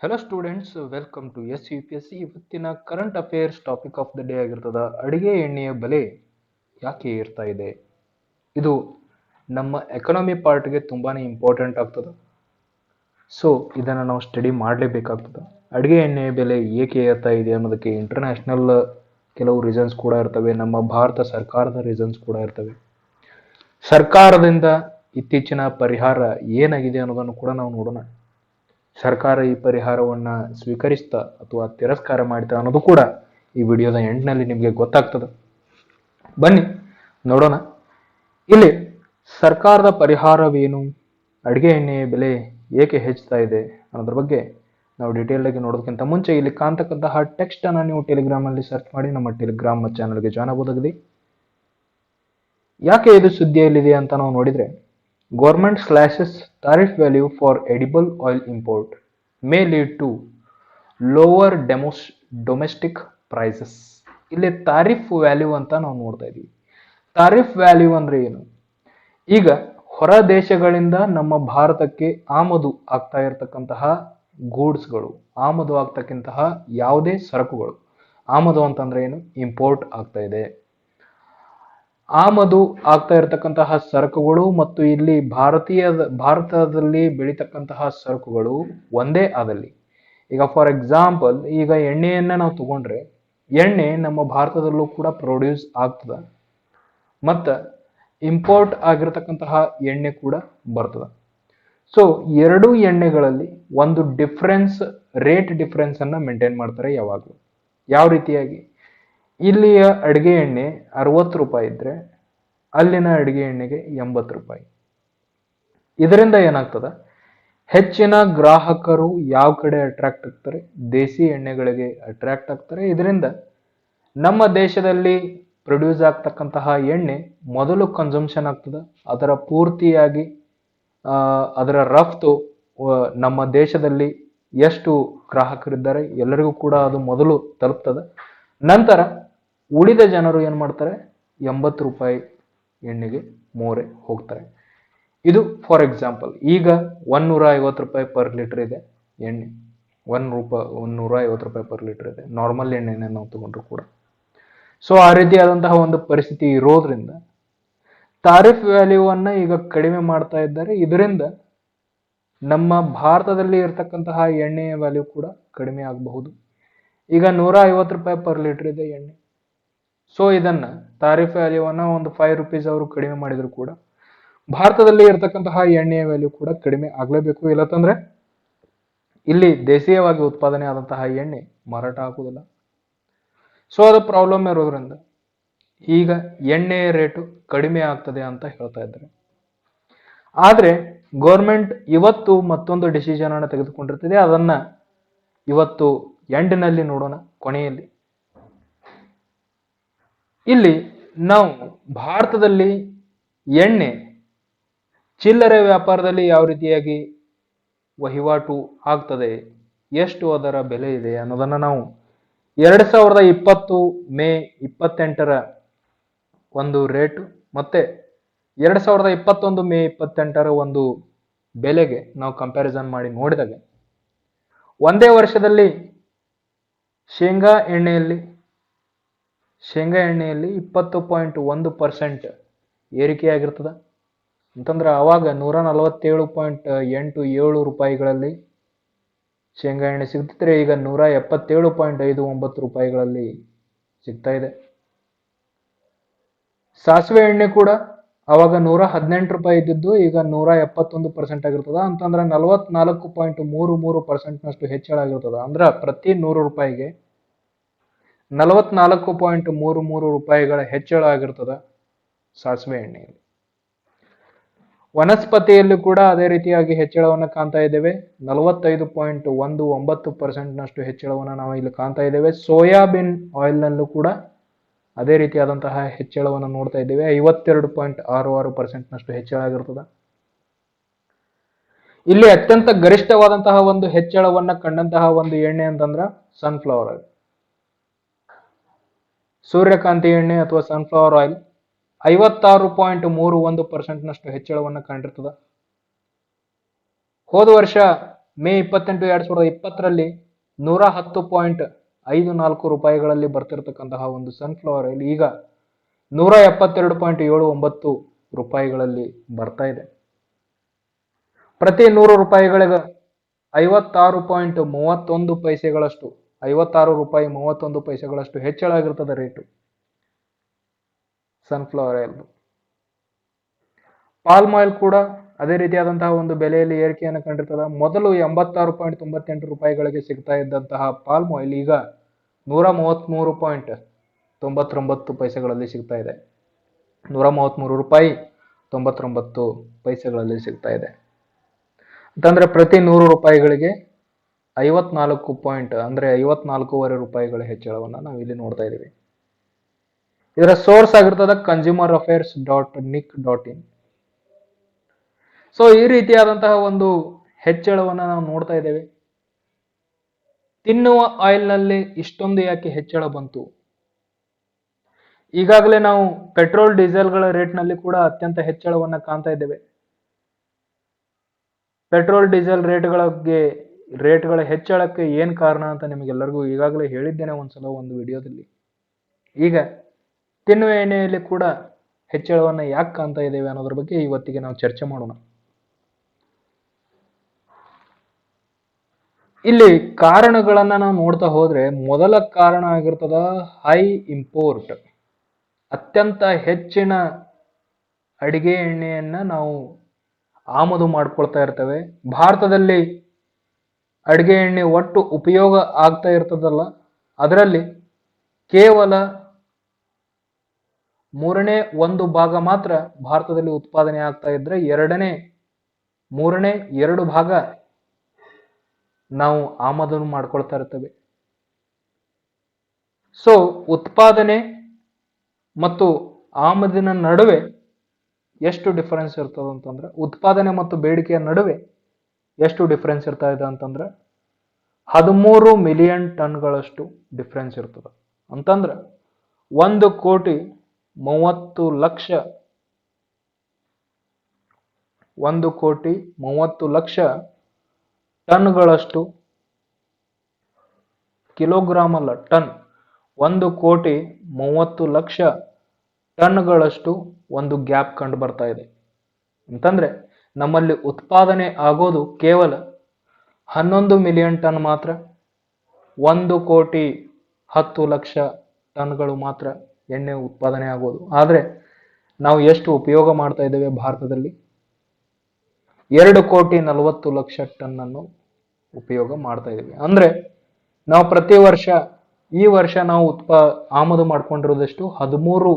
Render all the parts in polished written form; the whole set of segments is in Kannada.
Hello students, welcome to SUPSC. ಇವತ್ತಿನ current affairs topic of the day ಆಗಿರ್ತದ ಅಡುಗೆ ಎಣ್ಣೆಯ ಬೆಲೆ ಯಾಕೆ ಏರ್ತಾ ಇದೆ. ಇದು ನಮ್ಮ ಎಕನಾಮಿ ಪಾರ್ಟ್ಗೆ ತುಂಬಾ ಇಂಪಾರ್ಟೆಂಟ್ ಆಗ್ತದೆ. ಸೊ ಇದನ್ನು ನಾವು ಸ್ಟಡಿ ಮಾಡಲೇಬೇಕಾಗ್ತದೆ. ಅಡುಗೆ ಎಣ್ಣೆಯ ಬೆಲೆ ಏಕೆ ಏರ್ತಾ ಇದೆ ಅನ್ನೋದಕ್ಕೆ ಇಂಟರ್ನ್ಯಾಷನಲ್ ಕೆಲವು ರೀಸನ್ಸ್ ಕೂಡ ಇರ್ತವೆ, ನಮ್ಮ ಭಾರತ ಸರ್ಕಾರದ ರೀಸನ್ಸ್ ಕೂಡ ಇರ್ತವೆ. ಸರ್ಕಾರದಿಂದ ಇತ್ತೀಚಿನ ಪರಿಹಾರ ಏನಾಗಿದೆ ಅನ್ನೋದನ್ನು ಕೂಡ ನಾವು ನೋಡೋಣ. ಸರ್ಕಾರ ಈ ಪರಿಹಾರವನ್ನು ಸ್ವೀಕರಿಸ್ತಾ ಅಥವಾ ತಿರಸ್ಕಾರ ಮಾಡ್ತಾ ಅನ್ನೋದು ಕೂಡ ಈ ವಿಡಿಯೋದ ಎಂಡ್ನಲ್ಲಿ ನಿಮಗೆ ಗೊತ್ತಾಗ್ತದೆ. ಬನ್ನಿ ನೋಡೋಣ. ಇಲ್ಲಿ ಸರ್ಕಾರದ ಪರಿಹಾರವೇನು, ಅಡುಗೆ ಎಣ್ಣೆಯ ಬೆಲೆ ಏಕೆ ಹೆಚ್ಚುತ್ತಾ ಇದೆ ಅನ್ನೋದ್ರ ಬಗ್ಗೆ ನಾವು ಡೀಟೇಲ್ ಆಗಿ ನೋಡೋದಕ್ಕಿಂತ ಮುಂಚೆ ಇಲ್ಲಿ ಕಾಣ್ತಕ್ಕಂತಹ ಟೆಕ್ಸ್ಟ್ ಅನ್ನು ನೀವು ಟೆಲಿಗ್ರಾಮಲ್ಲಿ ಸರ್ಚ್ ಮಾಡಿ ನಮ್ಮ ಟೆಲಿಗ್ರಾಮ್ ಚಾನಲ್ಗೆ ಜಾಯ್ನ್ ಆಗಬಹುದಾಗಿದೆ. ಯಾಕೆ ಇದು ಸುದ್ದಿಯಲ್ಲಿದೆ ಅಂತ ನಾವು ನೋಡಿದ್ರೆ, Government slashes tariff value for edible oil import may lead to lower domestic prices. ಇಲ್ಲಿ ತಾರಿಫ್ ವ್ಯಾಲ್ಯೂ ಅಂತ ನಾವು ನೋಡ್ತಾ ಇದೀವಿ. ತಾರಿಫ್ ವ್ಯಾಲ್ಯೂ ಅಂದ್ರೆ ಏನು? ಈಗ ಹೊರ ದೇಶಗಳಿಂದ ನಮ್ಮ ಭಾರತಕ್ಕೆ ಆಮದು ಆಗ್ತಾ ಇರತಕ್ಕಂತಹ ಗೂಡ್ಸ್ಗಳು, ಆಮದು ಆಗ್ತಕ್ಕಂತಹ ಯಾವುದೇ ಸರಕುಗಳು, ಆಮದು ಅಂತಂದ್ರೆ ಏನು? ಇಂಪೋರ್ಟ್ ಆಗ್ತಾ ಇದೆ. ಆಮದು ಆಗ್ತಾ ಇರತಕ್ಕಂತಹ ಸರಕುಗಳು ಮತ್ತು ಇಲ್ಲಿ ಭಾರತದಲ್ಲಿ ಬೆಳೀತಕ್ಕಂತಹ ಸರಕುಗಳು ಒಂದೇ ಆದಲ್ಲಿ. ಈಗ ಫಾರ್ ಎಕ್ಸಾಂಪಲ್, ಈಗ ಎಣ್ಣೆಯನ್ನ ನಾವು ತಗೊಂಡ್ರೆ ಎಣ್ಣೆ ನಮ್ಮ ಭಾರತದಲ್ಲೂ ಕೂಡ ಪ್ರೊಡ್ಯೂಸ್ ಆಗ್ತದ ಮತ್ತು ಇಂಪೋರ್ಟ್ ಆಗಿರತಕ್ಕಂತಹ ಎಣ್ಣೆ ಕೂಡ ಬರ್ತದ. ಸೊ ಎರಡು ಎಣ್ಣೆಗಳಲ್ಲಿ ಒಂದು ರೇಟ್ ಡಿಫ್ರೆನ್ಸ್ ಅನ್ನ ಮೇಂಟೈನ್ ಮಾಡ್ತಾರೆ ಯಾವಾಗಲೂ. ಯಾವ ರೀತಿಯಾಗಿ? ಇಲ್ಲಿಯ ಅಡುಗೆ ಎಣ್ಣೆ 60 ರೂಪಾಯಿ ಇದ್ರೆ ಅಲ್ಲಿನ ಅಡುಗೆ ಎಣ್ಣೆಗೆ 80 ರೂಪಾಯಿ. ಇದರಿಂದ ಏನಾಗ್ತದ? ಹೆಚ್ಚಿನ ಗ್ರಾಹಕರು ಯಾವ ಕಡೆ ಅಟ್ರಾಕ್ಟ್ ಆಗ್ತಾರೆ? ದೇಸಿ ಎಣ್ಣೆಗಳಿಗೆ ಅಟ್ರಾಕ್ಟ್ ಆಗ್ತಾರೆ. ಇದರಿಂದ ನಮ್ಮ ದೇಶದಲ್ಲಿ ಪ್ರೊಡ್ಯೂಸ್ ಆಗ್ತಕ್ಕಂತಹ ಎಣ್ಣೆ ಮೊದಲು ಕನ್ಸಂಪ್ಷನ್ ಆಗ್ತದೆ, ಅದರ ಪೂರ್ತಿಯಾಗಿ ಅದರ ರಫ್ತು ನಮ್ಮ ದೇಶದಲ್ಲಿ ಎಷ್ಟು ಗ್ರಾಹಕರಿದ್ದಾರೆ ಎಲ್ಲರಿಗೂ ಕೂಡ ಅದು ಮೊದಲು ತಲುಪ್ತದೆ. ನಂತರ ಉಳಿದ ಜನರು ಏನು ಮಾಡ್ತಾರೆ? 80 ರೂಪಾಯಿ ಎಣ್ಣೆಗೆ ಮೋರೆ ಹೋಗ್ತಾರೆ. ಇದು ಫಾರ್ ಎಕ್ಸಾಂಪಲ್. ಈಗ 150 ರೂಪಾಯಿ ಪರ್ ಲೀಟರ್ ಇದೆ ಎಣ್ಣೆ, 150 ರೂಪಾಯಿ ಪರ್ ಲೀಟರ್ ಇದೆ ನಾರ್ಮಲ್ ಎಣ್ಣೆನ ನಾವು ತಗೊಂಡ್ರು ಕೂಡ. ಸೊ ಆ ರೀತಿಯಾದಂತಹ ಒಂದು ಪರಿಸ್ಥಿತಿ ಇರೋದ್ರಿಂದ ತಾರಿಫ್ ವ್ಯಾಲ್ಯೂವನ್ನ ಈಗ ಕಡಿಮೆ ಮಾಡ್ತಾ ಇದ್ದಾರೆ. ಇದರಿಂದ ನಮ್ಮ ಭಾರತದಲ್ಲಿ ಇರತಕ್ಕಂತಹ ಎಣ್ಣೆಯ ವ್ಯಾಲ್ಯೂ ಕೂಡ ಕಡಿಮೆ ಆಗಬಹುದು. ಈಗ 150 ರೂಪಾಯಿ ಪರ್ ಲೀಟರ್ ಇದೆ ಎಣ್ಣೆ. ಸೊ ಇದನ್ನ ತಾರಿಫ್ ವ್ಯಾಲ್ಯೂವನ್ನ ಒಂದು 5 ರೂಪೀಸ್ ಅವರು ಕಡಿಮೆ ಮಾಡಿದ್ರು ಕೂಡ ಭಾರತದಲ್ಲಿ ಇರತಕ್ಕಂತಹ ಎಣ್ಣೆಯ ವ್ಯಾಲ್ಯೂ ಕೂಡ ಕಡಿಮೆ ಆಗ್ಲೇಬೇಕು. ಇಲ್ಲತ್ತಂದ್ರೆ ಇಲ್ಲಿ ದೇಶೀಯವಾಗಿ ಉತ್ಪಾದನೆ ಆದಂತಹ ಎಣ್ಣೆ ಮಾರಾಟ ಆಗುವುದಿಲ್ಲ. ಸೊ ಅದು ಪ್ರಾಬ್ಲಮ್ ಇರೋದ್ರಿಂದ ಈಗ ಎಣ್ಣೆಯ ರೇಟು ಕಡಿಮೆ ಆಗ್ತದೆ ಅಂತ ಹೇಳ್ತಾ ಇದ್ದಾರೆ. ಆದ್ರೆ ಗೌರ್ಮೆಂಟ್ ಇವತ್ತು ಮತ್ತೊಂದು ಡಿಸಿಷನ್ ಅನ್ನು ತೆಗೆದುಕೊಂಡಿರ್ತದೆ. ಅದನ್ನ ಇವತ್ತು ಎಂಡ್ನಲ್ಲಿ ನೋಡೋಣ, ಕೊನೆಯಲ್ಲಿ. ಇಲ್ಲಿ ನಾವು ಭಾರತದಲ್ಲಿ ಎಣ್ಣೆ ಚಿಲ್ಲರೆ ವ್ಯಾಪಾರದಲ್ಲಿ ಯಾವ ರೀತಿಯಾಗಿ ವಹಿವಾಟು ಆಗ್ತದೆ, ಎಷ್ಟು ಅದರ ಬೆಲೆ ಇದೆ ಅನ್ನೋದನ್ನ ನಾವು 2020 ಮೇ 28 ಒಂದು ರೇಟು ಮತ್ತೆ 2021 ಮೇ 28 ಒಂದು ಬೆಲೆಗೆ ನಾವು ಕಂಪ್ಯಾರಿಸನ್ ಮಾಡಿ ನೋಡಿದಾಗ ಒಂದೇ ವರ್ಷದಲ್ಲಿ ಶೇಂಗಾ ಎಣ್ಣೆಯಲ್ಲಿ 20.1% ಏರಿಕೆಯಾಗಿರ್ತದ ಅಂತಂದ್ರೆ ಆವಾಗ 147.87 ರೂಪಾಯಿಗಳಲ್ಲಿ ಶೇಂಗಾ ಎಣ್ಣೆ ಸಿಗ್ತಿದ್ರೆ ಈಗ 177.59 ರೂಪಾಯಿಗಳಲ್ಲಿ ಸಿಗ್ತಾ ಇದೆ. ಸಾಸಿವೆ ಎಣ್ಣೆ ಕೂಡ ಅವಾಗ 118 ರೂಪಾಯಿ ಇದ್ದಿದ್ದು ಈಗ 171% ಆಗಿರ್ತದ. ಅಂತಂದ್ರೆ 44.33% ಹೆಚ್ಚಳ ಆಗಿರ್ತದ. ಅಂದ್ರ ಪ್ರತಿ 100 ರೂಪಾಯಿಗೆ 44.33 ರೂಪಾಯಿಗಳ ಹೆಚ್ಚಳ ಆಗಿರ್ತದ ಸಾಸಿವೆ ಎಣ್ಣೆಯಲ್ಲಿ. ವನಸ್ಪತಿಯಲ್ಲಿ ಕೂಡ ಅದೇ ರೀತಿಯಾಗಿ ಹೆಚ್ಚಳವನ್ನು ಕಾಣ್ತಾ ಇದ್ದೇವೆ. 45.19% ಹೆಚ್ಚಳವನ್ನು ನಾವು ಇಲ್ಲಿ ಕಾಣ್ತಾ ಇದ್ದೇವೆ. ಸೋಯಾಬೀನ್ ಆಯಿಲ್ ನಲ್ಲೂ ಕೂಡ ಅದೇ ರೀತಿಯಾದಂತಹ ಹೆಚ್ಚಳವನ್ನು ನೋಡ್ತಾ ಇದ್ದೇವೆ. 52.66% ಹೆಚ್ಚಳ ಆಗಿರ್ತದ. ಇಲ್ಲಿ ಅತ್ಯಂತ ಗರಿಷ್ಠವಾದಂತಹ ಒಂದು ಹೆಚ್ಚಳವನ್ನ ಕಂಡಂತಹ ಒಂದು ಎಣ್ಣೆ ಅಂತಂದ್ರ ಸನ್ಫ್ಲವರ್ ಆಯಿಲ್, ಸೂರ್ಯಕಾಂತಿ ಎಣ್ಣೆ ಅಥವಾ ಸನ್ಫ್ಲವರ್ ಆಯಿಲ್ 56.31% ಹೆಚ್ಚಳವನ್ನು ಕಂಡಿರ್ತದ. ಹೋದ ವರ್ಷ ಮೇ 28, 2020ರಲ್ಲಿ 110.54 ರೂಪಾಯಿಗಳಲ್ಲಿ ಬರ್ತಿರತಕ್ಕಂತಹ ಒಂದು ಸನ್ಫ್ಲವರ್ ಆಯಿಲ್ ಈಗ 172.79 ರೂಪಾಯಿಗಳಲ್ಲಿ ಬರ್ತಾ ಇದೆ. ಪ್ರತಿ 100 ರೂಪಾಯಿಗಳಿಗೆ 56.31 ಪೈಸೆಗಳಷ್ಟು 56 ರೂಪಾಯಿ 31 ಪೈಸೆಗಳಷ್ಟು ಹೆಚ್ಚಳ ಆಗಿರ್ತದೆ rate sunflower oil. Palm oil ಕೂಡ ಅದೇ ರೀತಿಯಾದಂತಹ ಒಂದು ಬೆಲೆಯಲ್ಲಿ ಏರಿಕೆಯನ್ನು ಕಂಡಿರ್ತದೆ. ಮೊದಲು 86.98 ರೂಪಾಯಿಗಳಿಗೆ ಸಿಗ್ತಾ ಇದ್ದಂತಹ ಪಾಲ್ಮ್ ಆಯಿಲ್ ಈಗ 133.99 ಪೈಸೆಗಳಲ್ಲಿ ಸಿಗ್ತಾ ಇದೆ. 133 ರೂಪಾಯಿ 99 ಪೈಸೆಗಳಲ್ಲಿ ಸಿಗ್ತಾ ಇದೆ ಅಂತಂದ್ರೆ ಪ್ರತಿ 100 ರೂಪಾಯಿಗಳಿಗೆ 54.54 ರೂಪಾಯಿಗಳ ಹೆಚ್ಚಳವನ್ನ ನಾವು ಇಲ್ಲಿ ನೋಡ್ತಾ ಇದ್ದೀವಿ. ಇದರ ಸೋರ್ಸ್ ಆಗಿರ್ತದ consumer-affairs.nic.in. ಸೊ ಈ ರೀತಿಯಾದಂತಹ ಒಂದು ಹೆಚ್ಚಳವನ್ನ ನಾವು ನೋಡ್ತಾ ಇದ್ದೇವೆ. ತಿನ್ನುವ ಆಯಿಲ್ ನಲ್ಲಿ ಇಷ್ಟೊಂದು ಯಾಕೆ ಹೆಚ್ಚಳ ಬಂತು? ಈಗಾಗಲೇ ನಾವು ಪೆಟ್ರೋಲ್ ಡೀಸೆಲ್ಗಳ ರೇಟ್ ನಲ್ಲಿ ಕೂಡ ಅತ್ಯಂತ ಹೆಚ್ಚಳವನ್ನ ಕಾಣ್ತಾ ಇದ್ದೇವೆ. ಪೆಟ್ರೋಲ್ ಡೀಸೆಲ್ ರೇಟ್ಗಳ ಹೆಚ್ಚಳಕ್ಕೆ ಏನ್ ಕಾರಣ ಅಂತ ನಿಮಗೆಲ್ಲರಿಗೂ ಈಗಾಗಲೇ ಹೇಳಿದ್ದೇನೆ ಒಂದ್ಸಲ ಒಂದು ವಿಡಿಯೋದಲ್ಲಿ. ಈಗ ತಿನ್ನುವ ಎಣ್ಣೆಯಲ್ಲಿ ಕೂಡ ಹೆಚ್ಚಳವನ್ನ ಯಾಕೆ ಕಾಣ್ತಾ ಇದ್ದೇವೆ ಅನ್ನೋದ್ರ ಬಗ್ಗೆ ಇವತ್ತಿಗೆ ನಾವು ಚರ್ಚೆ ಮಾಡೋಣ. ಇಲ್ಲಿ ಕಾರಣಗಳನ್ನ ನಾವು ನೋಡ್ತಾ ಹೋದ್ರೆ ಮೊದಲ ಕಾರಣ ಆಗಿರ್ತದ ಹೈ ಇಂಪೋರ್ಟ್. ಅತ್ಯಂತ ಹೆಚ್ಚಿನ ಅಡಿಗೆ ಎಣ್ಣೆಯನ್ನ ನಾವು ಆಮದು ಮಾಡ್ಕೊಳ್ತಾ ಇರ್ತೇವೆ. ಭಾರತದಲ್ಲಿ ಅಡಿಗೆ ಎಣ್ಣೆ ಒಟ್ಟು ಉಪಯೋಗ ಆಗ್ತಾ ಇರ್ತದಲ್ಲ, ಅದರಲ್ಲಿ ಕೇವಲ 1/3 ಭಾಗ ಮಾತ್ರ ಭಾರತದಲ್ಲಿ ಉತ್ಪಾದನೆ ಆಗ್ತಾ ಇದ್ರೆ 2/3 ಭಾಗ ನಾವು ಆಮದು ಮಾಡ್ಕೊಳ್ತಾ ಇರ್ತೇವೆ. ಸೊ ಉತ್ಪಾದನೆ ಮತ್ತು ಆಮದಿನ ನಡುವೆ ಎಷ್ಟು ಡಿಫರೆನ್ಸ್ ಇರ್ತದ ಅಂತಂದ್ರೆ, ಉತ್ಪಾದನೆ ಮತ್ತು ಬೇಡಿಕೆಯ ನಡುವೆ ಎಷ್ಟು ಡಿಫರೆನ್ಸ್ ಇರ್ತಾ ಇದೆ ಅಂತಂದ್ರೆ 13 ಮಿಲಿಯನ್ ಟನ್ಗಳಷ್ಟು ಡಿಫರೆನ್ಸ್ ಇರ್ತದ. ಅಂತಂದ್ರೆ 1,30,00,000 ಟನ್ಗಳಷ್ಟು, ಕಿಲೋಗ್ರಾಮ್ ಅಲ್ಲ ಟನ್, 1,30,00,000 ಟನ್ಗಳಷ್ಟು ಒಂದು ಗ್ಯಾಪ್ ಕಂಡು ಬರ್ತಾ ಇದೆ. ಅಂತಂದ್ರೆ ನಮ್ಮಲ್ಲಿ ಉತ್ಪಾದನೆ ಆಗೋದು ಕೇವಲ 11 ಮಿಲಿಯನ್ ಟನ್ ಮಾತ್ರ, 1,10,00,000 ಟನ್ಗಳು ಮಾತ್ರ ಎಣ್ಣೆ ಉತ್ಪಾದನೆ ಆಗೋದು. ಆದ್ರೆ ನಾವು ಎಷ್ಟು ಉಪಯೋಗ ಮಾಡ್ತಾ ಇದ್ದೇವೆ ಭಾರತದಲ್ಲಿ? 2,40,00,000 ಟನ್ ಅನ್ನು ಉಪಯೋಗ ಮಾಡ್ತಾ ಇದ್ದೀವಿ. ಅಂದ್ರೆ ನಾವು ಪ್ರತಿ ವರ್ಷ, ಈ ವರ್ಷ ನಾವು ಆಮದು ಮಾಡ್ಕೊಂಡಿರೋದಷ್ಟು 13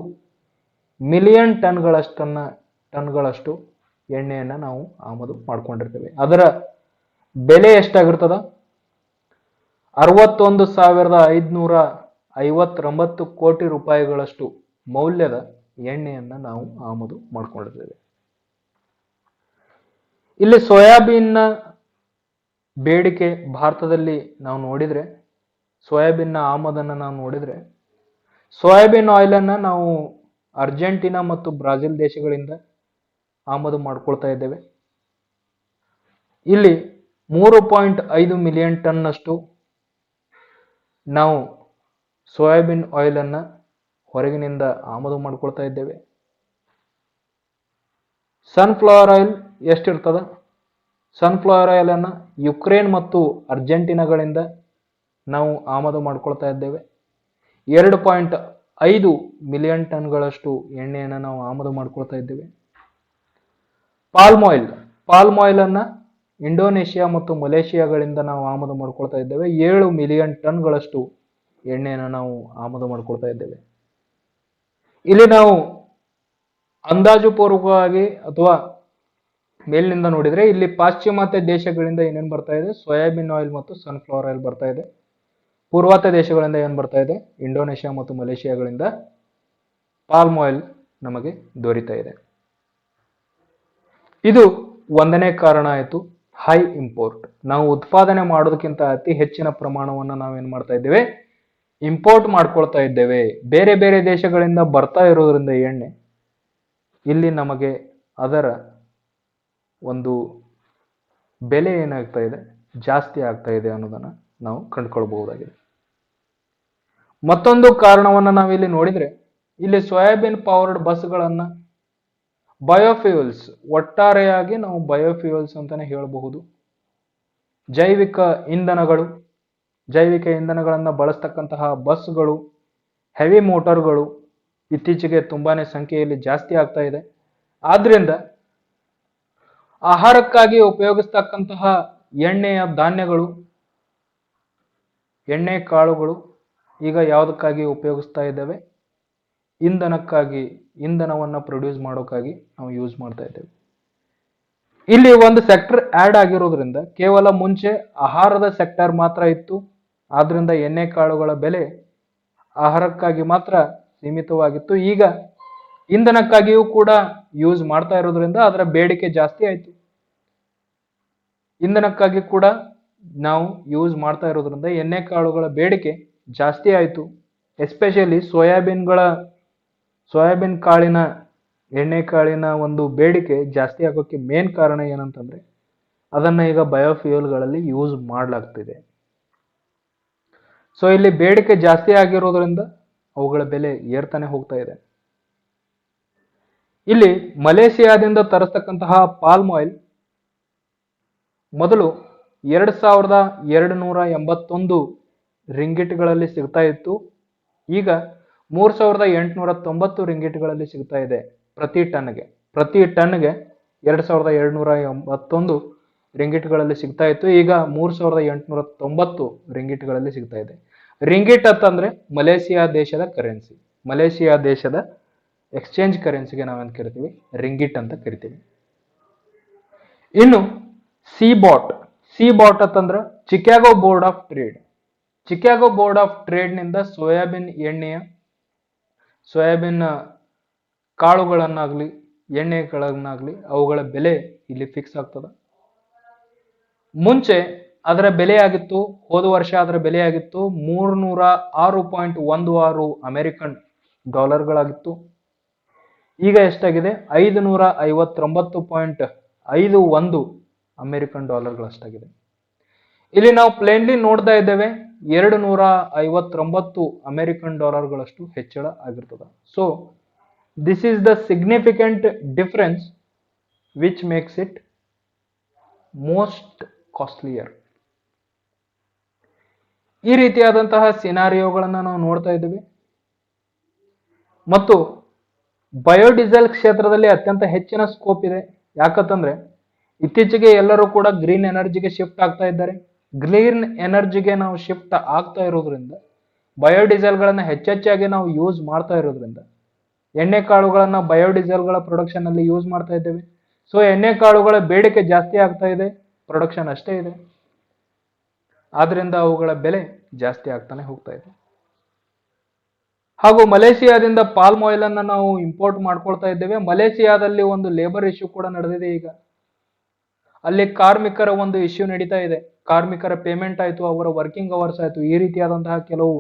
ಮಿಲಿಯನ್ ಟನ್ಗಳಷ್ಟು ಎಣ್ಣೆಯನ್ನ ನಾವು ಆಮದು ಮಾಡ್ಕೊಂಡಿರ್ತೇವೆ. ಅದರ ಬೆಲೆ ಎಷ್ಟಾಗಿರ್ತದ? 61,559 ಕೋಟಿ ರೂಪಾಯಿಗಳಷ್ಟು ಮೌಲ್ಯದ ಎಣ್ಣೆಯನ್ನ ನಾವು ಆಮದು ಮಾಡ್ಕೊಂಡಿರ್ತೇವೆ. ಇಲ್ಲಿ ಸೋಯಾಬೀನ್ನ ಬೇಡಿಕೆ ಭಾರತದಲ್ಲಿ ನಾವು ನೋಡಿದ್ರೆ, ಸೋಯಾಬೀನ್ನ ಆಮದನ್ನ ನಾವು ನೋಡಿದ್ರೆ, ಸೋಯಾಬೀನ್ ಆಯಿಲ್ ಅನ್ನ ನಾವು ಅರ್ಜೆಂಟೀನಾ ಮತ್ತು ಬ್ರಾಜಿಲ್ ದೇಶಗಳಿಂದ ಆಮದು ಮಾಡ್ಕೊಳ್ತಾ ಇದ್ದೇವೆ. ಇಲ್ಲಿ 3.5 ಮಿಲಿಯನ್ ಟನ್ ಅಷ್ಟು ನಾವು ಸೋಯಾಬೀನ್ ಆಯಿಲ್ ಅನ್ನ ಹೊರಗಿನಿಂದ ಆಮದು ಮಾಡ್ಕೊಳ್ತಾ ಇದ್ದೇವೆ. ಸನ್ಫ್ಲವರ್ ಆಯಿಲ್ ಎಷ್ಟಿರ್ತದ? ಸನ್ಫ್ಲವರ್ ಆಯಿಲ್ ಅನ್ನ ಯುಕ್ರೇನ್ ಮತ್ತು ಅರ್ಜೆಂಟೀನಾಗಳಿಂದ ನಾವು ಆಮದು ಮಾಡ್ಕೊಳ್ತಾ ಇದ್ದೇವೆ. 2.5 ಮಿಲಿಯನ್ ಟನ್ಗಳಷ್ಟು ಎಣ್ಣೆಯನ್ನು ನಾವು ಆಮದು ಮಾಡ್ಕೊಳ್ತಾ ಇದ್ದೇವೆ. ಪಾಲ್ಮ್ ಆಯಿಲ್ ಅನ್ನ ಇಂಡೋನೇಷಿಯಾ ಮತ್ತು ಮಲೇಷಿಯಾಗಳಿಂದ ನಾವು ಆಮದು ಮಾಡ್ಕೊಳ್ತಾ ಇದ್ದೇವೆ. 7 ಮಿಲಿಯನ್ ಟನ್ಗಳಷ್ಟು ಎಣ್ಣೆಯನ್ನು ನಾವು ಆಮದು ಮಾಡ್ಕೊಳ್ತಾ ಇದ್ದೇವೆ. ಇಲ್ಲಿ ನಾವು ಅಂದಾಜು ಪೂರ್ವಕವಾಗಿ ಅಥವಾ ಮೇಲಿನಿಂದ ನೋಡಿದ್ರೆ ಇಲ್ಲಿ ಪಾಶ್ಚಿಮಾತ್ಯ ದೇಶಗಳಿಂದ ಏನೇನು ಬರ್ತಾ ಇದೆ? ಸೋಯಾಬೀನ್ ಆಯಿಲ್ ಮತ್ತು ಸನ್ಫ್ಲವರ್ ಆಯಿಲ್ ಬರ್ತಾ ಇದೆ. ಪೂರ್ವಾತ್ಯ ದೇಶಗಳಿಂದ ಏನ್ ಬರ್ತಾ ಇದೆ? ಇಂಡೋನೇಷಿಯಾ ಮತ್ತು ಮಲೇಷಿಯಾಗಳಿಂದ ಪಾಲ್ಮ್ ಆಯಿಲ್ ನಮಗೆ ದೊರೀತಾ ಇದೆ. ಇದು ಒಂದನೇ ಕಾರಣ ಆಯಿತು, ಹೈ ಇಂಪೋರ್ಟ್. ನಾವು ಉತ್ಪಾದನೆ ಮಾಡೋದಕ್ಕಿಂತ ಅತಿ ಹೆಚ್ಚಿನ ಪ್ರಮಾಣವನ್ನು ನಾವೇನ್ ಮಾಡ್ತಾ ಇದ್ದೇವೆ? ಇಂಪೋರ್ಟ್ ಮಾಡ್ಕೊಳ್ತಾ ಇದ್ದೇವೆ. ಬೇರೆ ಬೇರೆ ದೇಶಗಳಿಂದ ಬರ್ತಾ ಇರೋದ್ರಿಂದ ಎಣ್ಣೆ ಇಲ್ಲಿ ನಮಗೆ ಅದರ ಒಂದು ಬೆಲೆ ಏನಾಗ್ತಾ ಇದೆ? ಜಾಸ್ತಿ ಆಗ್ತಾ ಇದೆ ಅನ್ನೋದನ್ನ ನಾವು ಕಂಡುಕೊಳ್ಬಹುದಾಗಿದೆ. ಮತ್ತೊಂದು ಕಾರಣವನ್ನ ನಾವಿಲ್ಲಿ ನೋಡಿದ್ರೆ, ಇಲ್ಲಿ ಸೋಯಾಬೀನ್ ಪವರ್ಡ್ ಬಸ್ಗಳನ್ನ ಬಯೋಫ್ಯೂಯಲ್ಸ್, ಒಟ್ಟಾರೆಯಾಗಿ ನಾವು ಬಯೋಫ್ಯೂಯಲ್ಸ್ ಅಂತಾನೆ ಹೇಳಬಹುದು. ಜೈವಿಕ ಇಂಧನಗಳು, ಜೈವಿಕ ಇಂಧನಗಳನ್ನ ಬಳಸ್ತಕ್ಕಂತಹ ಬಸ್ಗಳು, ಹೆವಿ ಮೋಟಾರ್ಗಳು ಇತ್ತೀಚೆಗೆ ತುಂಬಾನೇ ಸಂಖ್ಯೆಯಲ್ಲಿ ಜಾಸ್ತಿ ಆಗ್ತಾ ಇದೆ. ಆದ್ರಿಂದ ಆಹಾರಕ್ಕಾಗಿ ಉಪಯೋಗಿಸ್ತಕ್ಕಂತಹ ಎಣ್ಣೆಯ ಧಾನ್ಯಗಳು, ಎಣ್ಣೆ ಕಾಳುಗಳು ಈಗ ಯಾವುದಕ್ಕಾಗಿ ಉಪಯೋಗಿಸ್ತಾ ಇದ್ದೇವೆ? ಇಂಧನಕ್ಕಾಗಿ, ಇಂಧನವನ್ನ ಪ್ರೊಡ್ಯೂಸ್ ಮಾಡೋಕ್ಕಾಗಿ ನಾವು ಯೂಸ್ ಮಾಡ್ತಾ ಇದ್ದೇವೆ. ಇಲ್ಲಿ ಒಂದು ಸೆಕ್ಟರ್ ಆಡ್ ಆಗಿರೋದ್ರಿಂದ, ಕೇವಲ ಮುಂಚೆ ಆಹಾರದ ಸೆಕ್ಟರ್ ಮಾತ್ರ ಇತ್ತು, ಆದ್ರಿಂದ ಎಣ್ಣೆ ಕಾಳುಗಳ ಬೆಲೆ ಆಹಾರಕ್ಕಾಗಿ ಮಾತ್ರ ಸೀಮಿತವಾಗಿತ್ತು. ಈಗ ಇಂಧನಕ್ಕಾಗಿಯೂ ಕೂಡ ಯೂಸ್ ಮಾಡ್ತಾ ಇರೋದ್ರಿಂದ ಅದರ ಬೇಡಿಕೆ ಜಾಸ್ತಿ ಆಯ್ತು. ಇಂಧನಕ್ಕಾಗಿ ಕೂಡ ನಾವು ಯೂಸ್ ಮಾಡ್ತಾ ಇರೋದ್ರಿಂದ ಎಣ್ಣೆ ಕಾಳುಗಳ ಬೇಡಿಕೆ ಜಾಸ್ತಿ ಆಯ್ತು. ಎಸ್ಪೆಷಲಿ ಸೋಯಾಬೀನ್ ಕಾಳಿನ, ಎಣ್ಣೆ ಕಾಳಿನ ಒಂದು ಬೇಡಿಕೆ ಜಾಸ್ತಿ ಆಗೋಕ್ಕೆ ಮೇನ್ ಕಾರಣ ಏನಂತಂದ್ರೆ, ಅದನ್ನ ಈಗ ಬಯೋಫ್ಯೂಯಲ್ಗಳಲ್ಲಿ ಯೂಸ್ ಮಾಡಲಾಗ್ತಿದೆ. ಸೊ ಇಲ್ಲಿ ಬೇಡಿಕೆ ಜಾಸ್ತಿ ಆಗಿರೋದ್ರಿಂದ ಅವುಗಳ ಬೆಲೆ ಏರ್ತಾನೆ ಹೋಗ್ತಾ ಇದೆ. ಇಲ್ಲಿ ಮಲೇಷಿಯಾದಿಂದ ತರಿಸ್ತಕ್ಕಂತಹ ಪಾಲ್ಮ್ ಆಯಿಲ್ ಮೊದಲು 2281 ರಿಂಗಿಟ್ಗಳಲ್ಲಿ ಸಿಗ್ತಾ ಇತ್ತು. ಈಗ 3890 ರಿಂಗಿಟ್ಗಳಲ್ಲಿ ಸಿಗ್ತಾ ಇದೆ ಪ್ರತಿ ಟನ್ಗೆ. 2281 ರಿಂಗಿಟ್ಗಳಲ್ಲಿ ಸಿಗ್ತಾ ಇತ್ತು, ಈಗ 3890 ರಿಂಗಿಟ್ಗಳಲ್ಲಿ ಸಿಗ್ತಾ ಇದೆ. ರಿಂಗಿಟ್ ಅಂತಂದ್ರೆ ಮಲೇಷಿಯಾ ದೇಶದ ಕರೆನ್ಸಿ, ಮಲೇಷಿಯಾ ದೇಶದ ಎಕ್ಸ್ಚೇಂಜ್ ಕರೆನ್ಸಿಗೆ ನಾವೇನ್ ಕರಿತೀವಿ? ರಿಂಗಿಟ್ ಅಂತ ಕರಿತೀವಿ. ಇನ್ನು ಸಿಬಾಟ್ ಅಂತಂದ್ರೆ Chicago board of trade. Chicago board of trade ನಿಂದ ಸೋಯಾಬೀನ್ ಕಾಳುಗಳನ್ನಾಗ್ಲಿ, ಎಣ್ಣೆಗಳನ್ನಾಗ್ಲಿ ಅವುಗಳ ಬೆಲೆ ಇಲ್ಲಿ ಫಿಕ್ಸ್ ಆಗ್ತದ. ಮುಂಚೆ ಅದರ ಬೆಲೆ ಆಗಿತ್ತು, ಹೋದ ವರ್ಷ ಅದರ ಬೆಲೆ ಆಗಿತ್ತು 306.16 ಅಮೆರಿಕನ್ ಡಾಲರ್ಗಳಾಗಿತ್ತು. ಈಗ ಎಷ್ಟಾಗಿದೆ? 559.51 ಅಮೆರಿಕನ್ ಡಾಲರ್ಗಳಷ್ಟಾಗಿದೆ. ಇಲ್ಲಿ ನಾವು ಪ್ಲೇನ್ಲಿ ನೋಡ್ತಾ ಇದ್ದೇವೆ 259 ಅಮೆರಿಕನ್ ಡಾಲರ್ಗಳಷ್ಟು ಹೆಚ್ಚಳ ಆಗಿರ್ತದ. So this is the significant difference which makes it most costlier. ಈ ರೀತಿಯಾದಂತಹ ಸಿನಾರಿಯೋಗಳನ್ನ ನಾವು ನೋಡ್ತಾ ಇದ್ದೇವೆ. ಮತ್ತು ಬಯೋಡೀಸೆಲ್ ಕ್ಷೇತ್ರದಲ್ಲಿ ಅತ್ಯಂತ ಹೆಚ್ಚಿನ ಸ್ಕೋಪ್ ಇದೆ. ಯಾಕಂತಂದ್ರೆ ಇತ್ತೀಚೆಗೆ ಎಲ್ಲರೂ ಕೂಡ ಗ್ರೀನ್ ಎನರ್ಜಿಗೆ ಶಿಫ್ಟ್ ಆಗ್ತಾ ಇದ್ದಾರೆ. ಗ್ರೀನ್ ಎನರ್ಜಿಗೆ ನಾವು ಶಿಫ್ಟ್ ಆಗ್ತಾ ಇರೋದ್ರಿಂದ, ಬಯೋಡೀಸೆಲ್ಗಳನ್ನ ಹೆಚ್ಚೆಚ್ಚಾಗಿ ನಾವು ಯೂಸ್ ಮಾಡ್ತಾ ಇರೋದ್ರಿಂದ, ಎಣ್ಣೆ ಕಾಳುಗಳನ್ನ ಬಯೋಡೀಸೆಲ್ಗಳ ಪ್ರೊಡಕ್ಷನ್ ಅಲ್ಲಿ ಯೂಸ್ ಮಾಡ್ತಾ ಇದ್ದೇವೆ. ಸೊ ಎಣ್ಣೆ ಕಾಳುಗಳ ಬೇಡಿಕೆ ಜಾಸ್ತಿ ಆಗ್ತಾ ಇದೆ, ಪ್ರೊಡಕ್ಷನ್ ಅಷ್ಟೇ ಇದೆ, ಆದ್ರಿಂದ ಅವುಗಳ ಬೆಲೆ ಜಾಸ್ತಿ ಆಗ್ತಾನೆ ಹೋಗ್ತಾ ಇದೆ. ಹಾಗೂ ಮಲೇಷಿಯಾದಿಂದ ಪಾಲ್ಮ್ ಆಯಿಲ್ ಅನ್ನ ನಾವು ಇಂಪೋರ್ಟ್ ಮಾಡ್ಕೊಳ್ತಾ ಇದ್ದೇವೆ. ಮಲೇಷಿಯಾದಲ್ಲಿ ಒಂದು ಲೇಬರ್ ಇಶ್ಯೂ ಕೂಡ ನಡೆದಿದೆ. ಈಗ ಅಲ್ಲಿ ಕಾರ್ಮಿಕರ ಒಂದು ಇಶ್ಯೂ ನಡೀತಾ ಇದೆ. ಕಾರ್ಮಿಕರ ಪೇಮೆಂಟ್ ಆಯ್ತು, ಅವರ ವರ್ಕಿಂಗ್ ಅವರ್ಸ್ ಆಯ್ತು, ಈ ರೀತಿಯಾದಂತಹ ಕೆಲವು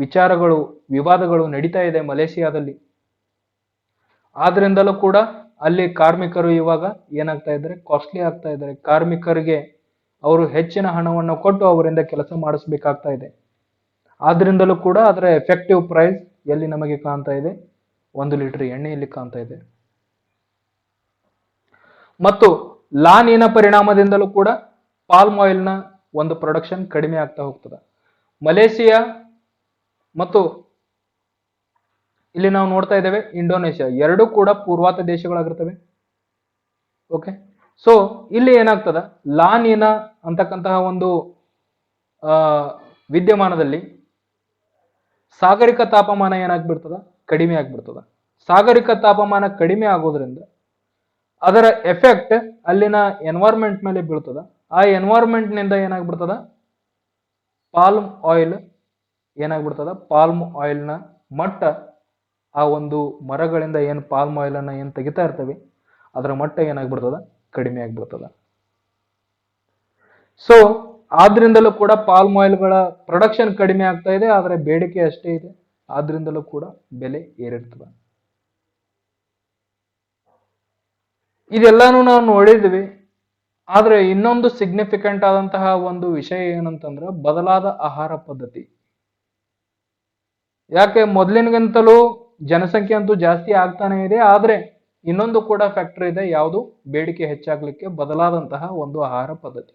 ವಿಚಾರಗಳು, ವಿವಾದಗಳು ನಡೀತಾ ಇದೆ ಮಲೇಷಿಯಾದಲ್ಲಿ. ಆದ್ರಿಂದಲೂ ಕೂಡ ಅಲ್ಲಿ ಕಾರ್ಮಿಕರು ಇವಾಗ ಏನಾಗ್ತಾ ಇದ್ದಾರೆ? ಕಾಸ್ಟ್ಲಿ ಆಗ್ತಾ ಇದ್ದಾರೆ. ಕಾರ್ಮಿಕರಿಗೆ ಅವರು ಹೆಚ್ಚಿನ ಹಣವನ್ನು ಕೊಟ್ಟು ಅವರಿಂದ ಕೆಲಸ ಮಾಡಿಸ್ಬೇಕಾಗ್ತಾ ಇದೆ. ಆದ್ರಿಂದಲೂ ಕೂಡ ಅದರ ಎಫೆಕ್ಟಿವ್ ಪ್ರೈಸ್ ಎಲ್ಲಿ ನಮಗೆ ಕಾಣ್ತಾ ಇದೆ? 1 ಲೀಟರ್ ಎಣ್ಣೆಯಲ್ಲಿ ಕಾಣ್ತಾ ಇದೆ. ಮತ್ತು ಲಾ ನೀನ ಪರಿಣಾಮದಿಂದಲೂ ಕೂಡ ಪಾಲ್ಮ್ ಆಯಿಲ್ ನ ಒಂದು ಪ್ರೊಡಕ್ಷನ್ ಕಡಿಮೆ ಆಗ್ತಾ ಹೋಗ್ತದೆ. ಮಲೇಷಿಯಾ ಮತ್ತು ಇಲ್ಲಿ ನಾವು ನೋಡ್ತಾ ಇದ್ದೇವೆ ಇಂಡೋನೇಷ್ಯಾ, ಎರಡೂ ಕೂಡ ಪೂರ್ವಾತ ದೇಶಗಳಾಗಿರ್ತವೆ. ಓಕೆ, ಸೊ ಇಲ್ಲಿ ಏನಾಗ್ತದ? ಲಾ ನೀನಾ ಅಂತಕ್ಕಂತಹ ಒಂದು ವಿದ್ಯಮಾನದಲ್ಲಿ ಸಾಗರಿಕ ತಾಪಮಾನ ಏನಾಗ್ಬಿಡ್ತದ? ಕಡಿಮೆ ಆಗ್ಬಿಡ್ತದ. ಸಾಗರಿಕ ತಾಪಮಾನ ಕಡಿಮೆ ಆಗೋದ್ರಿಂದ ಅದರ ಎಫೆಕ್ಟ್ ಅಲ್ಲಿನ ಎನ್ವೈರ್ಮೆಂಟ್ ಮೇಲೆ ಬೀಳ್ತದ. ಆ ಎನ್ವೈರ್ಮೆಂಟ್ ನಿಂದ ಏನಾಗ್ಬಿಡ್ತದ? Palm oil ಏನಾಗ್ಬಿಡ್ತದ? ಪಾಲ್ಮ್ ಆಯಿಲ್ ನ ಮಟ್ಟ, ಆ ಒಂದು ಮರಗಳಿಂದ ಏನು ಪಾಲ್ಮ್ ಆಯಿಲ್ ಅನ್ನ ಏನ್ ತೆಗಿತಾ ಇರ್ತವೆ ಅದರ ಮಟ್ಟ ಏನಾಗ್ಬಿಡ್ತದ? ಕಡಿಮೆ ಆಗ್ಬಿಡ್ತದ. ಸೊ ಆದ್ರಿಂದಲೂ ಕೂಡ ಪಾಲ್ಮ್ ಆಯಿಲ್ಗಳ ಪ್ರೊಡಕ್ಷನ್ ಕಡಿಮೆ ಆಗ್ತಾ ಇದೆ, ಆದರೆ ಬೇಡಿಕೆ ಅಷ್ಟೇ ಇದೆ. ಆದ್ರಿಂದಲೂ ಕೂಡ ಬೆಲೆ ಏರಿರ್ತದ. ಇದೆಲ್ಲಾನು ನಾವು ನೋಡಿದ್ವಿ. ಆದ್ರೆ ಇನ್ನೊಂದು ಸಿಗ್ನಿಫಿಕೆಂಟ್ ಆದಂತಹ ಒಂದು ವಿಷಯ ಏನಂತಂದ್ರೆ ಬದಲಾದ ಆಹಾರ ಪದ್ಧತಿ. ಯಾಕೆ ಮೊದಲಿನಗಿಂತಲೂ ಜನಸಂಖ್ಯೆ ಅಂತೂ ಜಾಸ್ತಿ ಆಗ್ತಾನೆ ಇದೆ, ಆದ್ರೆ ಇನ್ನೊಂದು ಕೂಡ ಫ್ಯಾಕ್ಟರ್ ಇದೆ. ಯಾವುದು? ಬೇಡಿಕೆ ಹೆಚ್ಚಾಗ್ಲಿಕ್ಕೆ ಬದಲಾದಂತಹ ಒಂದು ಆಹಾರ ಪದ್ಧತಿ.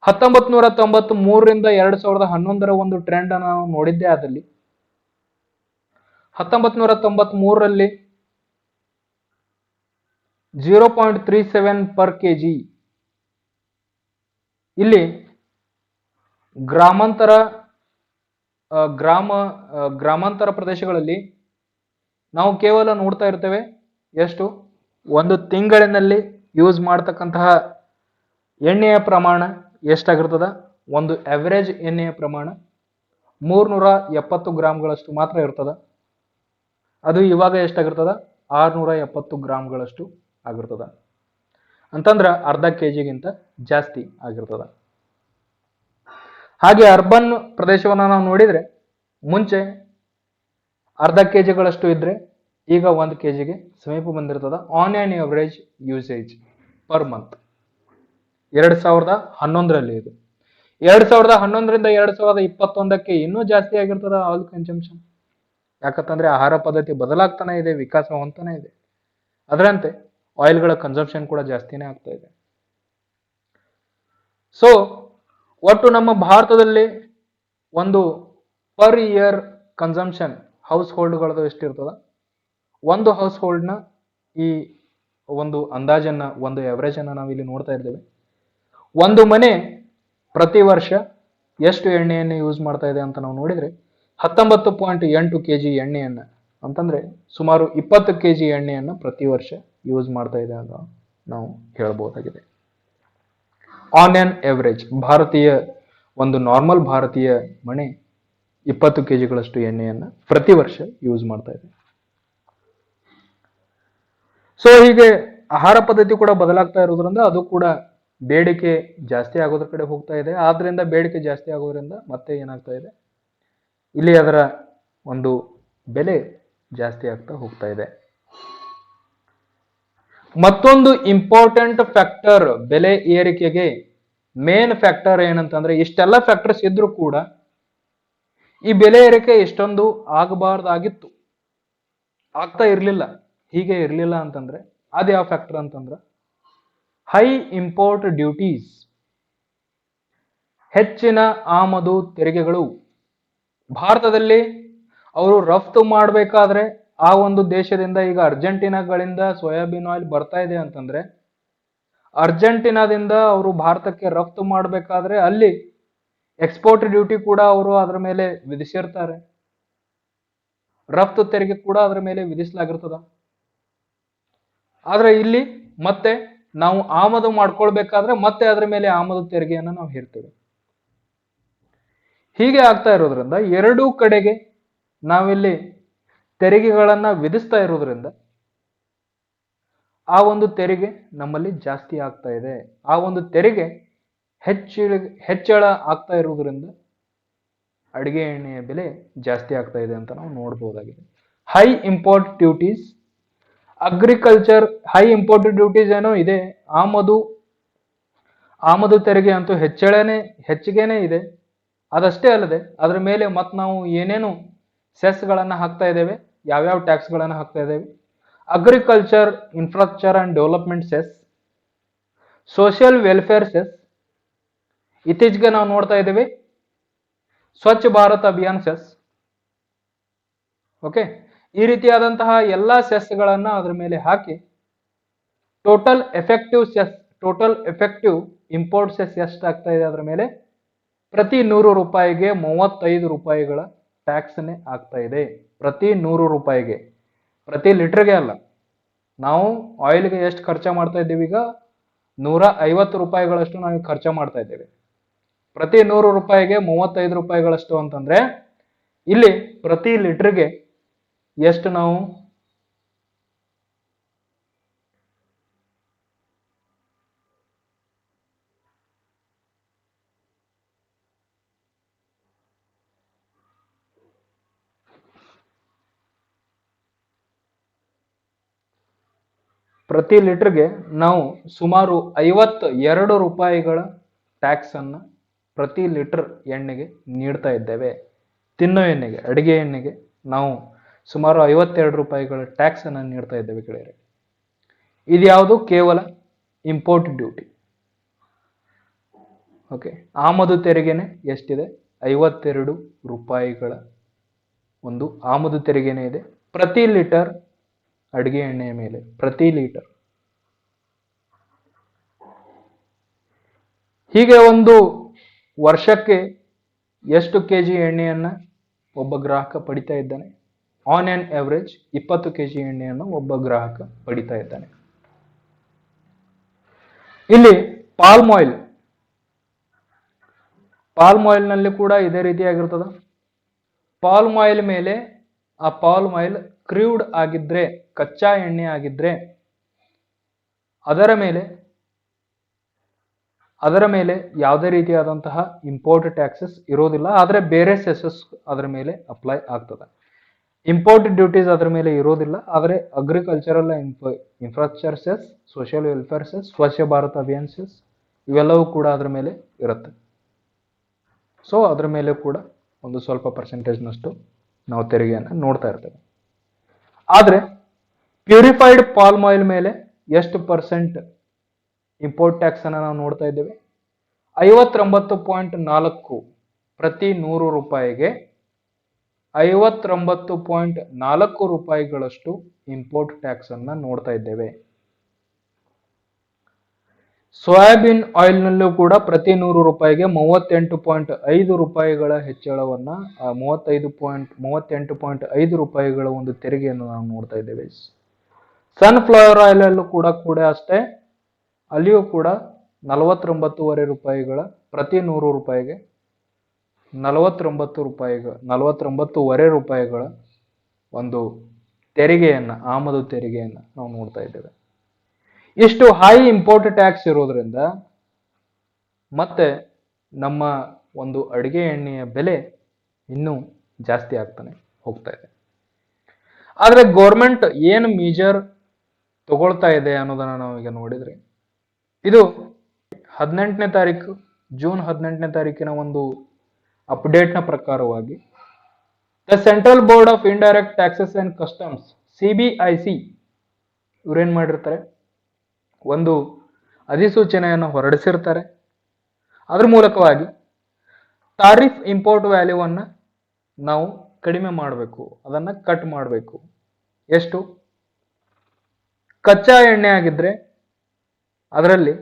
1993ರಿಂದ 2011ರ ಒಂದು ಟ್ರೆಂಡ್ ನಾವು ನೋಡಿದ್ದೇ ಆದಲ್ಲಿ 1993ರಲ್ಲಿ 0.37 ಪರ್ ಕೆಜಿ ಇಲ್ಲಿ ಗ್ರಾಮಾಂತರ ಗ್ರಾಮಾಂತರ ಪ್ರದೇಶಗಳಲ್ಲಿ ನಾವು ಕೇವಲ ನೋಡ್ತಾ ಇರ್ತೇವೆ ಎಷ್ಟು ಒಂದು ತಿಂಗಳಿನಲ್ಲಿ ಯೂಸ್ ಮಾಡ್ತಕ್ಕಂತಹ ಎಣ್ಣೆಯ ಪ್ರಮಾಣ ಎಷ್ಟಾಗಿರ್ತದ? ಒಂದು ಅವರೇಜ್ ಎಣ್ಣೆಯ ಪ್ರಮಾಣ 370 ಗ್ರಾಮ್ಗಳಷ್ಟು ಮಾತ್ರ ಇರ್ತದ. ಅದು ಇವಾಗ ಎಷ್ಟಾಗಿರ್ತದ? 670 ಗ್ರಾಮ್ಗಳಷ್ಟು ಆಗಿರ್ತದ. ಅಂತಂದ್ರ ಅರ್ಧ ಕೆಜಿಗಿಂತ ಜಾಸ್ತಿ ಆಗಿರ್ತದ. ಹಾಗೆ ಅರ್ಬನ್ ಪ್ರದೇಶವನ್ನ ನಾವು ನೋಡಿದ್ರೆ ಮುಂಚೆ ಅರ್ಧ ಕೆಜಿಗಳಷ್ಟು ಇದ್ರೆ ಈಗ 1 ಕೆಜಿಗೆ ಸಮೀಪ ಬಂದಿರ್ತದ. On on average usage per month 2011ರಲ್ಲಿ ಇದು. 2011ರಿಂದ 2021ಕ್ಕೆ ಇನ್ನೂ ಜಾಸ್ತಿ ಆಗಿರ್ತದ ಆಯಿಲ್ ಕನ್ಸಂಪ್ಷನ್. ಯಾಕಂತಂದ್ರೆ ಆಹಾರ ಪದ್ಧತಿ ಬದಲಾಗ್ತಾನೆ ಇದೆ, ವಿಕಾಸ ಹೊಂದ್ತಾನೆ ಇದೆ. ಅದರಂತೆ ಆಯಿಲ್ಗಳ ಕನ್ಸಂಪ್ಷನ್ ಕೂಡ ಜಾಸ್ತಿನೇ ಆಗ್ತಾ ಇದೆ. ಸೊ ಒಟ್ಟು ನಮ್ಮ ಭಾರತದಲ್ಲಿ ಒಂದು ಪರ್ ಇಯರ್ ಕನ್ಸಂಪ್ಷನ್ ಹೌಸ್ ಹೋಲ್ಡ್ಗಳದ್ದು ಎಷ್ಟಿರ್ತದ? ಒಂದು ಹೌಸ್ ಹೋಲ್ಡ್ನ ಈ ಒಂದು ಅಂದಾಜನ್ನ, ಒಂದು ಅವರೇಜ್ ಅನ್ನ ನಾವು ಇಲ್ಲಿ ನೋಡ್ತಾ ಇದ್ದೇವೆ. ಒಂದು ಮನೆ ಪ್ರತಿ ವರ್ಷ ಎಷ್ಟು ಎಣ್ಣೆಯನ್ನು ಯೂಸ್ ಮಾಡ್ತಾ ಇದೆ ಅಂತ ನಾವು ನೋಡಿದ್ರೆ 19.8 ಕೆಜಿ ಎಣ್ಣೆಯನ್ನ, ಅಂತಂದ್ರೆ ಸುಮಾರು 20 ಕೆಜಿ ಎಣ್ಣೆಯನ್ನ ಪ್ರತಿ ವರ್ಷ ಯೂಸ್ ಮಾಡ್ತಾ ಇದೆ ಅಂತ ನಾವು ಹೇಳ್ಬಹುದಾಗಿದೆ. ಆನ್ ಆನ್ ಎವರೇಜ್ ಭಾರತೀಯ ಒಂದು ನಾರ್ಮಲ್ ಭಾರತೀಯ ಮನೆ 20 ಕೆಜಿಗಳಷ್ಟು ಎಣ್ಣೆಯನ್ನ ಪ್ರತಿ ವರ್ಷ ಯೂಸ್ ಮಾಡ್ತಾ ಇದೆ. ಸೊ ಹೀಗೆ ಆಹಾರ ಪದ್ಧತಿ ಕೂಡ ಬದಲಾಗ್ತಾ ಇರೋದ್ರಿಂದ ಅದು ಕೂಡ ಬೇಡಿಕೆ ಜಾಸ್ತಿ ಆಗೋದ್ರ ಕಡೆ ಹೋಗ್ತಾ ಇದೆ. ಆದ್ರಿಂದ ಬೇಡಿಕೆ ಜಾಸ್ತಿ ಆಗೋದ್ರಿಂದ ಮತ್ತೆ ಏನಾಗ್ತಾ ಇದೆ, ಇಲ್ಲಿ ಅದರ ಒಂದು ಬೆಲೆ ಜಾಸ್ತಿ ಆಗ್ತಾ ಹೋಗ್ತಾ ಇದೆ. ಮತ್ತೊಂದು ಇಂಪಾರ್ಟೆಂಟ್ ಫ್ಯಾಕ್ಟರ್ ಬೆಲೆ ಏರಿಕೆಗೆ ಮೇನ್ ಫ್ಯಾಕ್ಟರ್ ಏನಂತಂದ್ರೆ, ಇಷ್ಟೆಲ್ಲ ಫ್ಯಾಕ್ಟರ್ಸ್ ಇದ್ರೂ ಕೂಡ ಈ ಬೆಲೆ ಏರಿಕೆ ಇಷ್ಟೊಂದು ಆಗಬಾರ್ದಾಗಿತ್ತು, ಆಗ್ತಾ ಇರ್ಲಿಲ್ಲ, ಹೀಗೆ ಇರ್ಲಿಲ್ಲ ಅಂತಂದ್ರೆ ಅದು ಯಾವ ಫ್ಯಾಕ್ಟರ್ ಅಂತಂದ್ರೆ ಹೈ ಇಂಪೋರ್ಟ್ ಡ್ಯೂಟೀಸ್, ಹೆಚ್ಚಿನ ಆಮದು ತೆರಿಗೆಗಳು. ಭಾರತದಲ್ಲಿ ಅವರು ರಫ್ತು ಮಾಡಬೇಕಾದ್ರೆ ಆ ಒಂದು ದೇಶದಿಂದ, ಈಗ ಅರ್ಜೆಂಟೀನಾಗಳಿಂದ ಸೋಯಾಬೀನ್ ಆಯಿಲ್ ಬರ್ತಾ ಇದೆ ಅಂತಂದ್ರೆ ಅರ್ಜೆಂಟೀನಾದಿಂದ ಅವರು ಭಾರತಕ್ಕೆ ರಫ್ತು ಮಾಡಬೇಕಾದ್ರೆ ಅಲ್ಲಿ ಎಕ್ಸ್ಪೋರ್ಟ್ ಡ್ಯೂಟಿ ಕೂಡ ಅವರು ಅದರ ಮೇಲೆ ವಿಧಿಸಿರ್ತಾರೆ, ರಫ್ತು ತೆರಿಗೆ ಕೂಡ ಅದರ ಮೇಲೆ ವಿಧಿಸಲಾಗಿರ್ತದ. ಆದ್ರೆ ಇಲ್ಲಿ ಮತ್ತೆ ನಾವು ಆಮದು ಮಾಡ್ಕೊಳ್ಬೇಕಾದ್ರೆ ಮತ್ತೆ ಅದರ ಮೇಲೆ ಆಮದು ತೆರಿಗೆಯನ್ನು ನಾವು ಹೇರ್ತೇವೆ. ಹೀಗೆ ಆಗ್ತಾ ಇರೋದ್ರಿಂದ ಎರಡೂ ಕಡೆಗೆ ನಾವಿಲ್ಲಿ ತೆರಿಗೆಗಳನ್ನ ವಿಧಿಸ್ತಾ ಇರೋದ್ರಿಂದ ಆ ಒಂದು ತೆರಿಗೆ ನಮ್ಮಲ್ಲಿ ಜಾಸ್ತಿ ಆಗ್ತಾ ಇದೆ. ಆ ಒಂದು ತೆರಿಗೆ ಹೆಚ್ಚಳ ಆಗ್ತಾ ಇರುವುದರಿಂದ ಅಡಿಗೆ ಎಣ್ಣೆಯ ಬೆಲೆ ಜಾಸ್ತಿ ಆಗ್ತಾ ಇದೆ ಅಂತ ನಾವು ನೋಡಬಹುದಾಗಿದೆ. High import duties, agriculture high import duties ಏನೋ ಇದೆ, ಆಮದು ತೆರಿಗೆ ಅಂತೂ ಹೆಚ್ಚಿಗೆನೇ ಇದೆ. ಅದಷ್ಟೇ ಅಲ್ಲದೆ ಅದರ ಮೇಲೆ ಮತ್ತೆ ನಾವು ಏನೇನು ಸೆಸ್ಗಳನ್ನ ಹಾಕ್ತಾ ಇದ್ದೇವೆ, ಯಾವ್ಯಾವ ಟ್ಯಾಕ್ಸ್ಗಳನ್ನ ಹಾಕ್ತಾ ಇದ್ದೇವೆ: agriculture infrastructure and development cess, social welfare cess, ಇತ್ತೀಚೆಗೆ ನಾವು ನೋಡ್ತಾ ಇದ್ದೇವೆ ಸ್ವಚ್ಛ ಭಾರತ್ ಅಭಿಯಾನ್ ಸೆಸ್. ಓಕೆ, ಈ ರೀತಿಯಾದಂತಹ ಎಲ್ಲಾ ಸೆಸ್ಗಳನ್ನ ಅದರ ಮೇಲೆ ಹಾಕಿ ಟೋಟಲ್ ಎಫೆಕ್ಟಿವ್ ಇಂಪೋರ್ಟ್ ಸೆಸ್ ಎಷ್ಟಾಗ್ತಾ ಇದೆ ಅದರ ಮೇಲೆ ಪ್ರತಿ 100 ರೂಪಾಯಿಗೆ 35 ರೂಪಾಯಿಗಳ ಟ್ಯಾಕ್ಸ್ನೇ ಆಗ್ತಾ ಇದೆ. ಪ್ರತಿ 100 ರೂಪಾಯಿಗೆ, ಪ್ರತಿ ಲೀಟರ್ಗೆ ಅಲ್ಲ. ನಾವು ಆಯಿಲ್ಗೆ ಎಷ್ಟು ಖರ್ಚು ಮಾಡ್ತಾ ಇದ್ದೀವಿ? ಈಗ 150 ರೂಪಾಯಿಗಳಷ್ಟು ನಾವು ಖರ್ಚು ಮಾಡ್ತಾ ಇದ್ದೇವೆ. ಪ್ರತಿ 100 ರೂಪಾಯಿಗೆ 35 ರೂಪಾಯಿಗಳಷ್ಟು ಅಂತಂದ್ರೆ ಇಲ್ಲಿ ಪ್ರತಿ ಲೀಟರ್ಗೆ ಎಷ್ಟು ನಾವು ಪ್ರತಿ ಲೀಟರ್ಗೆ ನಾವು ಸುಮಾರು 52 ರೂಪಾಯಿಗಳ ಟ್ಯಾಕ್ಸ್ ಅನ್ನ ಪ್ರತಿ ಲೀಟರ್ ಎಣ್ಣೆಗೆ ನೀಡ್ತಾ ಇದ್ದೇವೆ. ತಿನ್ನೋ ಎಣ್ಣೆಗೆ, ಅಡಿಗೆ ಎಣ್ಣೆಗೆ ನಾವು ಸುಮಾರು 52 ರೂಪಾಯಿಗಳ ಟ್ಯಾಕ್ಸ್ ಅನ್ನು ನೀಡ್ತಾ ಇದ್ದೇವೆ ಗೆಳೆಯರೆ. ಇದ್ಯಾವುದು ಕೇವಲ ಇಂಪೋರ್ಟ್ ಡ್ಯೂಟಿ. ಓಕೆ, ಆಮದು ತೆರಿಗೆನೆ ಎಷ್ಟಿದೆ? 52 ರೂಪಾಯಿಗಳ ಒಂದು ಆಮದು ತೆರಿಗೆನೇ ಇದೆ ಪ್ರತಿ ಲೀಟರ್ ಅಡಿಗೆ ಎಣ್ಣೆಯ ಮೇಲೆ, ಪ್ರತಿ ಲೀಟರ್. ಹೀಗೆ ಒಂದು ವರ್ಷಕ್ಕೆ ಎಷ್ಟು ಕೆಜಿ ಎಣ್ಣೆಯನ್ನ ಒಬ್ಬ ಗ್ರಾಹಕ ಪಡಿತಾ ಇದ್ದಾನೆ? ಆನ್ ಆನ್ ಅವರೇಜ್ 20 ಕೆಜಿ ಎಣ್ಣೆಯನ್ನು ಒಬ್ಬ ಗ್ರಾಹಕ ಪಡಿತಾ ಇದ್ದಾನೆ. ಇಲ್ಲಿ ಪಾಲ್ಮ್ ಆಯಿಲ್, ಪಾಲ್ಮ್ ಆಯಿಲ್ ನಲ್ಲಿ ಕೂಡ ಇದೇ ರೀತಿಯಾಗಿರ್ತದ. ಪಾಲ್ಮ್ ಆಯಿಲ್ ಮೇಲೆ, ಆ ಪಾಲ್ಮ್ ಆಯಿಲ್ ಕ್ರೂಡ್ ಆಗಿದ್ರೆ, ಕಚ್ಚಾ ಎಣ್ಣೆ ಆಗಿದ್ರೆ ಅದರ ಮೇಲೆ ಯಾವುದೇ ರೀತಿಯಾದಂತಹ ಇಂಪೋರ್ಟ್ ಟ್ಯಾಕ್ಸಸ್ ಇರೋದಿಲ್ಲ. ಆದರೆ ಬೇರೆ ಸೆಸಸ್ ಅದರ ಮೇಲೆ ಅಪ್ಲೈ ಆಗ್ತದೆ. ಇಂಪೋರ್ಟ್ ಡ್ಯೂಟೀಸ್ ಅದರ ಮೇಲೆ ಇರೋದಿಲ್ಲ. ಆದರೆ agricultural infrastructure cess, social welfare cess, Swachh Bharat Abhiyan cess ಇವೆಲ್ಲವೂ ಕೂಡ ಅದರ ಮೇಲೆ ಇರುತ್ತೆ. ಸೊ ಅದರ ಮೇಲೆ ಕೂಡ ಒಂದು ಸ್ವಲ್ಪ ಪರ್ಸೆಂಟೇಜ್ನಷ್ಟು ನಾವು ತೆರಿಗೆಯನ್ನು ನೋಡ್ತಾ ಇರ್ತೇವೆ. ಆದರೆ ಪ್ಯೂರಿಫೈಡ್ ಪಾಲ್ಮ್ ಆಯಿಲ್ ಮೇಲೆ ಎಷ್ಟು ಪರ್ಸೆಂಟ್ ಇಂಪೋರ್ಟ್ ಟ್ಯಾಕ್ಸ್ ಅನ್ನು ನಾವು ನೋಡ್ತಾ ಇದ್ದೇವೆ? 59.4 ಪ್ರತಿ 100 ರೂಪಾಯಿಗೆ 59.4 ರೂಪಾಯಿಗಳಷ್ಟು ಇಂಪೋರ್ಟ್ ಟ್ಯಾಕ್ಸ್ ಅನ್ನ ನೋಡ್ತಾ ಇದ್ದೇವೆ. ಸೋಯಾಬೀನ್ ಆಯಿಲ್ ನಲ್ಲೂ ಕೂಡ ಪ್ರತಿ 100 ರೂಪಾಯಿಗೆ 38.5 ರೂಪಾಯಿಗಳ ಹೆಚ್ಚಳವನ್ನ 38.5 ರೂಪಾಯಿಗಳ ಒಂದು ತೆರಿಗೆಯನ್ನು ನಾವು ನೋಡ್ತಾ ಇದ್ದೇವೆ. ಸನ್ಫ್ಲವರ್ ಆಯಿಲ್ ಅಲ್ಲೂ ಕೂಡ ಅಷ್ಟೇ, ಅಲ್ಲಿಯೂ ಕೂಡ 49.5 ರೂಪಾಯಿಗಳ ಪ್ರತಿ 100 ರೂಪಾಯಿಗೆ 49.5 ರೂಪಾಯಿಗಳ ಒಂದು ತೆರಿಗೆಯನ್ನ, ಆಮದು ತೆರಿಗೆಯನ್ನ ನಾವು ನೋಡ್ತಾ ಇದ್ದೇವೆ. ಇಷ್ಟು ಹೈ ಇಂಪೋರ್ಟ್ ಟ್ಯಾಕ್ಸ್ ಇರೋದ್ರಿಂದ ಮತ್ತೆ ನಮ್ಮ ಒಂದು ಅಡಿಗೆ ಎಣ್ಣೆಯ ಬೆಲೆ ಇನ್ನೂ ಜಾಸ್ತಿ ಆಗ್ತಾನೆ ಹೋಗ್ತಾ ಇದೆ. ಆದ್ರೆ ಗೌರ್ಮೆಂಟ್ ಏನು ಮೇಜರ್ ತಗೊಳ್ತಾ ಇದೆ ಅನ್ನೋದನ್ನ ನಾವು ಈಗ ನೋಡಿದ್ರೆ, ಇದು 18ನೇ ತಾರೀಕು, ಜೂನ್ 18ನೇ ತಾರೀಕಿನ ಒಂದು ಅಪ್ಡೇಟ್ನ ಪ್ರಕಾರವಾಗಿ the central board of indirect taxes and customs, CBIC, ಇವ್ರೇನ್ ಮಾಡಿರ್ತಾರೆ, ಒಂದು ಅಧಿಸೂಚನೆಯನ್ನು ಹೊರಡಿಸಿರ್ತಾರೆ. ಅದ್ರ ಮೂಲಕವಾಗಿ ಟಾರಿಫ್ ಇಂಪೋರ್ಟ್ ವ್ಯಾಲ್ಯೂವನ್ನು ನಾವು ಕಡಿಮೆ ಮಾಡಬೇಕು, ಅದನ್ನ ಕಟ್ ಮಾಡಬೇಕು. ಎಷ್ಟು? ಕಚ್ಚಾ ಎಣ್ಣೆ ಆಗಿದ್ರೆ ಅದರಲ್ಲಿ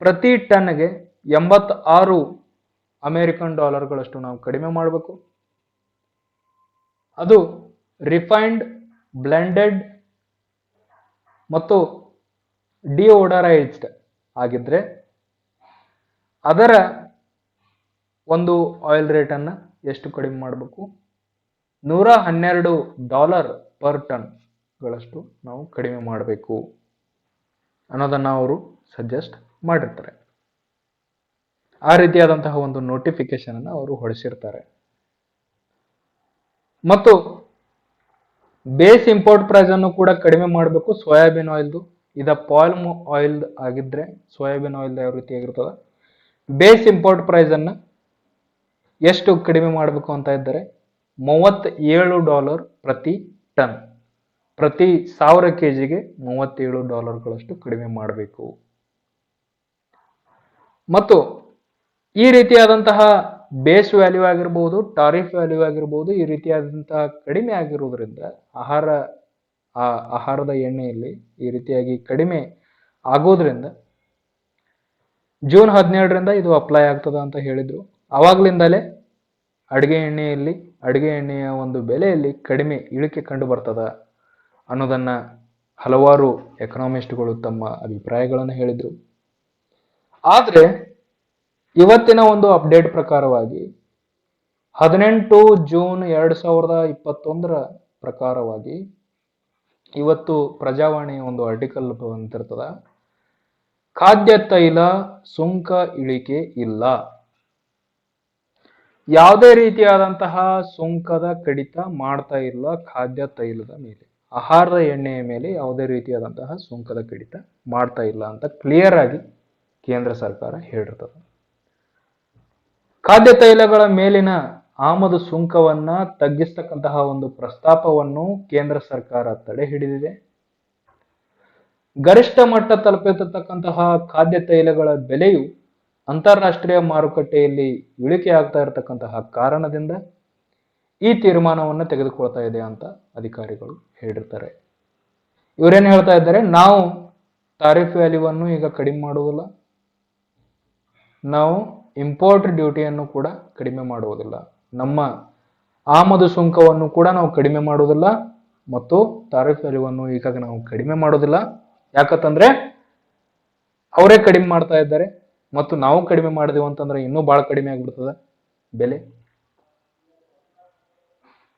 ಪ್ರತಿ ಟನ್ಗೆ 86 ಅಮೆರಿಕನ್ ಡಾಲರ್ಗಳಷ್ಟು ನಾವು ಕಡಿಮೆ ಮಾಡಬೇಕು. ಅದು ರಿಫೈನ್ಡ್, ಬ್ಲೆಂಡೆಡ್ ಮತ್ತು ಡಿಯೋಡರೈಸ್ಡ್ ಆಗಿದ್ರೆ ಅದರ ಒಂದು ಆಯಿಲ್ ರೇಟ್ ಅನ್ನ ಎಷ್ಟು ಕಡಿಮೆ ಮಾಡಬೇಕು? $112 ಪರ್ ಟನ್ ಗಳಷ್ಟು ನಾವು ಕಡಿಮೆ ಮಾಡಬೇಕು ಅನ್ನೋದನ್ನ ಅವರು ಸಜೆಸ್ಟ್ ಮಾಡಿರ್ತಾರೆ. ಆ ರೀತಿಯಾದಂತಹ ಒಂದು ನೋಟಿಫಿಕೇಶನ್ ಅನ್ನು ಅವರು ಹೊರಡಿಸಿರ್ತಾರೆ. ಮತ್ತು ಬೇಸ್ ಇಂಪೋರ್ಟ್ ಪ್ರೈಸ್ ಅನ್ನು ಕೂಡ ಕಡಿಮೆ ಮಾಡಬೇಕು ಸೋಯಾಬೀನ್ ಆಯಿಲ್ದು. ಇದ ಪಾಲ್ಮ್ ಆಯಿಲ್ ಆಗಿದ್ರೆ ಸೋಯಾಬೀನ್ ಆಯಿಲ್ ಯಾವ ರೀತಿಯಾಗಿರ್ತದೆ, ಬೇಸ್ ಇಂಪೋರ್ಟ್ ಪ್ರೈಸ್ ಅನ್ನ ಎಷ್ಟು ಕಡಿಮೆ ಮಾಡಬೇಕು ಅಂತ ಇದ್ದಾರೆ? $37 ಪ್ರತಿ ಟನ್, ಪ್ರತಿ 1000 ಕೆಜಿಗೆ $37ಗಳಷ್ಟು ಕಡಿಮೆ ಮಾಡಬೇಕು. ಮತ್ತು ಈ ರೀತಿಯಾದಂತಹ ಬೇಸ್ ವ್ಯಾಲ್ಯೂ ಆಗಿರ್ಬೋದು, ಟಾರಿಫ್ ವ್ಯಾಲ್ಯೂ ಆಗಿರ್ಬೋದು, ಈ ರೀತಿಯಾದಂತಹ ಕಡಿಮೆ ಆಗಿರುವುದರಿಂದ ಆಹಾರದ ಎಣ್ಣೆಯಲ್ಲಿ ಈ ರೀತಿಯಾಗಿ ಕಡಿಮೆ ಆಗೋದ್ರಿಂದ ಜೂನ್ 17ರಿಂದ ಇದು ಅಪ್ಲೈ ಆಗ್ತದ ಅಂತ ಹೇಳಿದ್ರು. ಅವಾಗ್ಲಿಂದಲೇ ಅಡಿಗೆ ಎಣ್ಣೆಯ ಒಂದು ಬೆಲೆಯಲ್ಲಿ ಕಡಿಮೆ ಇಳಿಕೆ ಕಂಡು ಬರ್ತದ ಅನ್ನೋದನ್ನ ಹಲವಾರು ಎಕನಾಮಿಸ್ಟ್ಗಳು ತಮ್ಮ ಅಭಿಪ್ರಾಯಗಳನ್ನು ಹೇಳಿದ್ರು. ಆದ್ರೆ ಇವತ್ತಿನ ಒಂದು ಅಪ್ಡೇಟ್ ಪ್ರಕಾರವಾಗಿ 18 ಜೂನ್ 2021 ಪ್ರಕಾರವಾಗಿ ಇವತ್ತು ಪ್ರಜಾವಾಣಿಯ ಒಂದು ಆರ್ಟಿಕಲ್ ಬಂದಿರ್ತದ, ಖಾದ್ಯ ತೈಲ ಸುಂಕ ಇಳಿಕೆ ಇಲ್ಲ, ಯಾವುದೇ ರೀತಿಯಾದಂತಹ ಸುಂಕದ ಕಡಿತ ಮಾಡ್ತಾ ಇಲ್ಲ ಖಾದ್ಯ ತೈಲದ ಮೇಲೆ. ಆಹಾರದ ಎಣ್ಣೆಯ ಮೇಲೆ ಯಾವುದೇ ರೀತಿಯಾದಂತಹ ಸುಂಕದ ಕಡಿತ ಮಾಡ್ತಾ ಇಲ್ಲ ಅಂತ ಕ್ಲಿಯರ್ ಆಗಿ ಕೇಂದ್ರ ಸರ್ಕಾರ ಹೇಳಿರ್ತದೆ. ಖಾದ್ಯ ತೈಲಗಳ ಮೇಲಿನ ಆಮದು ಸುಂಕವನ್ನ ತಗ್ಗಿಸ್ತಕ್ಕಂತಹ ಒಂದು ಪ್ರಸ್ತಾಪವನ್ನು ಕೇಂದ್ರ ಸರ್ಕಾರ ತಡೆ ಹಿಡಿದಿದೆ. ಗರಿಷ್ಠ ಮಟ್ಟ ತಲುಪಿರತಕ್ಕಂತಹ ಖಾದ್ಯ ತೈಲಗಳ ಬೆಲೆಯು ಅಂತಾರಾಷ್ಟ್ರೀಯ ಮಾರುಕಟ್ಟೆಯಲ್ಲಿ ಇಳಿಕೆ ಆಗ್ತಾ ಇರತಕ್ಕಂತಹ ಕಾರಣದಿಂದ ಈ ತೀರ್ಮಾನವನ್ನು ತೆಗೆದುಕೊಳ್ತಾ ಇದೆ ಅಂತ ಅಧಿಕಾರಿಗಳು ಹೇಳಿರ್ತಾರೆ. ಇವರೇನು ಹೇಳ್ತಾ ಇದ್ದಾರೆ, ನಾವು ತಾರಿಫ್ ವ್ಯಾಲ್ಯೂವನ್ನು ಈಗ ಕಡಿಮೆ ಮಾಡುವುದಿಲ್ಲ, ನಾವು ಇಂಪೋರ್ಟ್ ಡ್ಯೂಟಿಯನ್ನು ಕೂಡ ಕಡಿಮೆ ಮಾಡುವುದಿಲ್ಲ, ನಮ್ಮ ಆಮದು ಸುಂಕವನ್ನು ಕೂಡ ನಾವು ಕಡಿಮೆ ಮಾಡುವುದಿಲ್ಲ ಮತ್ತು ತಾರಿಫ್ ವ್ಯಾಲ್ಯೂವನ್ನು ಈಗ ನಾವು ಕಡಿಮೆ ಮಾಡೋದಿಲ್ಲ. ಯಾಕಂತಂದ್ರೆ ಅವರೇ ಕಡಿಮೆ ಮಾಡ್ತಾ ಇದ್ದಾರೆ ಮತ್ತು ನಾವು ಕಡಿಮೆ ಮಾಡಿದೆವು ಅಂತಂದ್ರೆ ಇನ್ನೂ ಬಹಳ ಕಡಿಮೆ ಆಗ್ಬಿಡ್ತದೆ ಬೆಲೆ.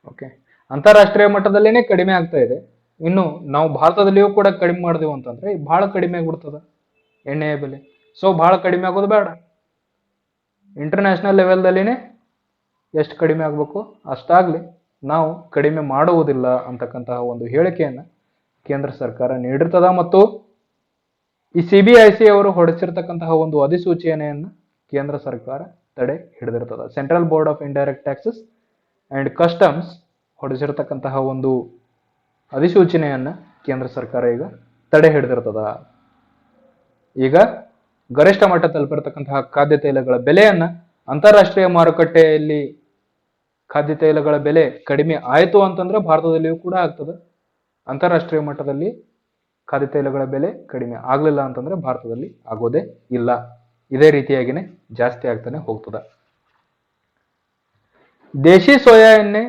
ಓಕೆ, ಅಂತಾರಾಷ್ಟ್ರೀಯ ಮಟ್ಟದಲ್ಲೇನೆ ಕಡಿಮೆ ಆಗ್ತಾ ಇದೆ, ಇನ್ನು ನಾವು ಭಾರತದಲ್ಲಿಯೂ ಕೂಡ ಕಡಿಮೆ ಮಾಡಿದೆವು ಅಂತಂದ್ರೆ ಬಹಳ ಕಡಿಮೆ ಆಗ್ಬಿಡ್ತದೆ ಎಣ್ಣೆಯ ಬೆಲೆ. ಸೊ ಬಹಳ ಕಡಿಮೆ ಆಗೋದು ಬೇಡ, ಇಂಟರ್ನ್ಯಾಷನಲ್ ಲೆವೆಲ್ದಲ್ಲಿನೇ ಎಷ್ಟು ಕಡಿಮೆ ಆಗಬೇಕು ಅಷ್ಟಾಗ್ಲಿ, ನಾವು ಕಡಿಮೆ ಮಾಡುವುದಿಲ್ಲ ಅಂತಕ್ಕಂತಹ ಒಂದು ಹೇಳಿಕೆಯನ್ನ ಕೇಂದ್ರ ಸರ್ಕಾರ ನೀಡಿರ್ತದ. ಮತ್ತು ಈ CBIC ಅವರು ಹೊರಡಿಸಿರ್ತಕ್ಕಂತಹ ಒಂದು ಅಧಿಸೂಚನೆಯನ್ನ ಕೇಂದ್ರ ಸರ್ಕಾರ ತಡೆ ಹಿಡಿದಿರ್ತದ. Central board of indirect taxes and customs ಹೊರಡಿಸಿರ್ತಕ್ಕಂತಹ ಒಂದು ಅಧಿಸೂಚನೆಯನ್ನ ಕೇಂದ್ರ ಸರ್ಕಾರ ಈಗ ತಡೆ ಹಿಡಿದಿರ್ತದ. ಈಗ ಗರಿಷ್ಠ ಮಟ್ಟ ತಲುಪಿರತಕ್ಕಂತಹ ಖಾದ್ಯ ತೈಲಗಳ ಬೆಲೆಯನ್ನ ಅಂತಾರಾಷ್ಟ್ರೀಯ ಮಾರುಕಟ್ಟೆಯಲ್ಲಿ ಖಾದ್ಯ ತೈಲಗಳ ಬೆಲೆ ಕಡಿಮೆ ಆಯಿತು ಅಂತಂದ್ರೆ ಭಾರತದಲ್ಲಿಯೂ ಕೂಡ ಆಗ್ತದೆ. ಅಂತಾರಾಷ್ಟ್ರೀಯ ಮಟ್ಟದಲ್ಲಿ ಖಾದ್ಯ ತೈಲಗಳ ಬೆಲೆ ಕಡಿಮೆ ಆಗ್ಲಿಲ್ಲ ಅಂತಂದ್ರೆ ಭಾರತದಲ್ಲಿ ಆಗೋದೇ ಇಲ್ಲ. ಇದೇ ರೀತಿಯಾಗಿನೇ ಜಾಸ್ತಿ ಆಗ್ತಾನೆ ಹೋಗ್ತದೆ. ದೇಶಿ ಸೋಯಾ ಎಣ್ಣೆ,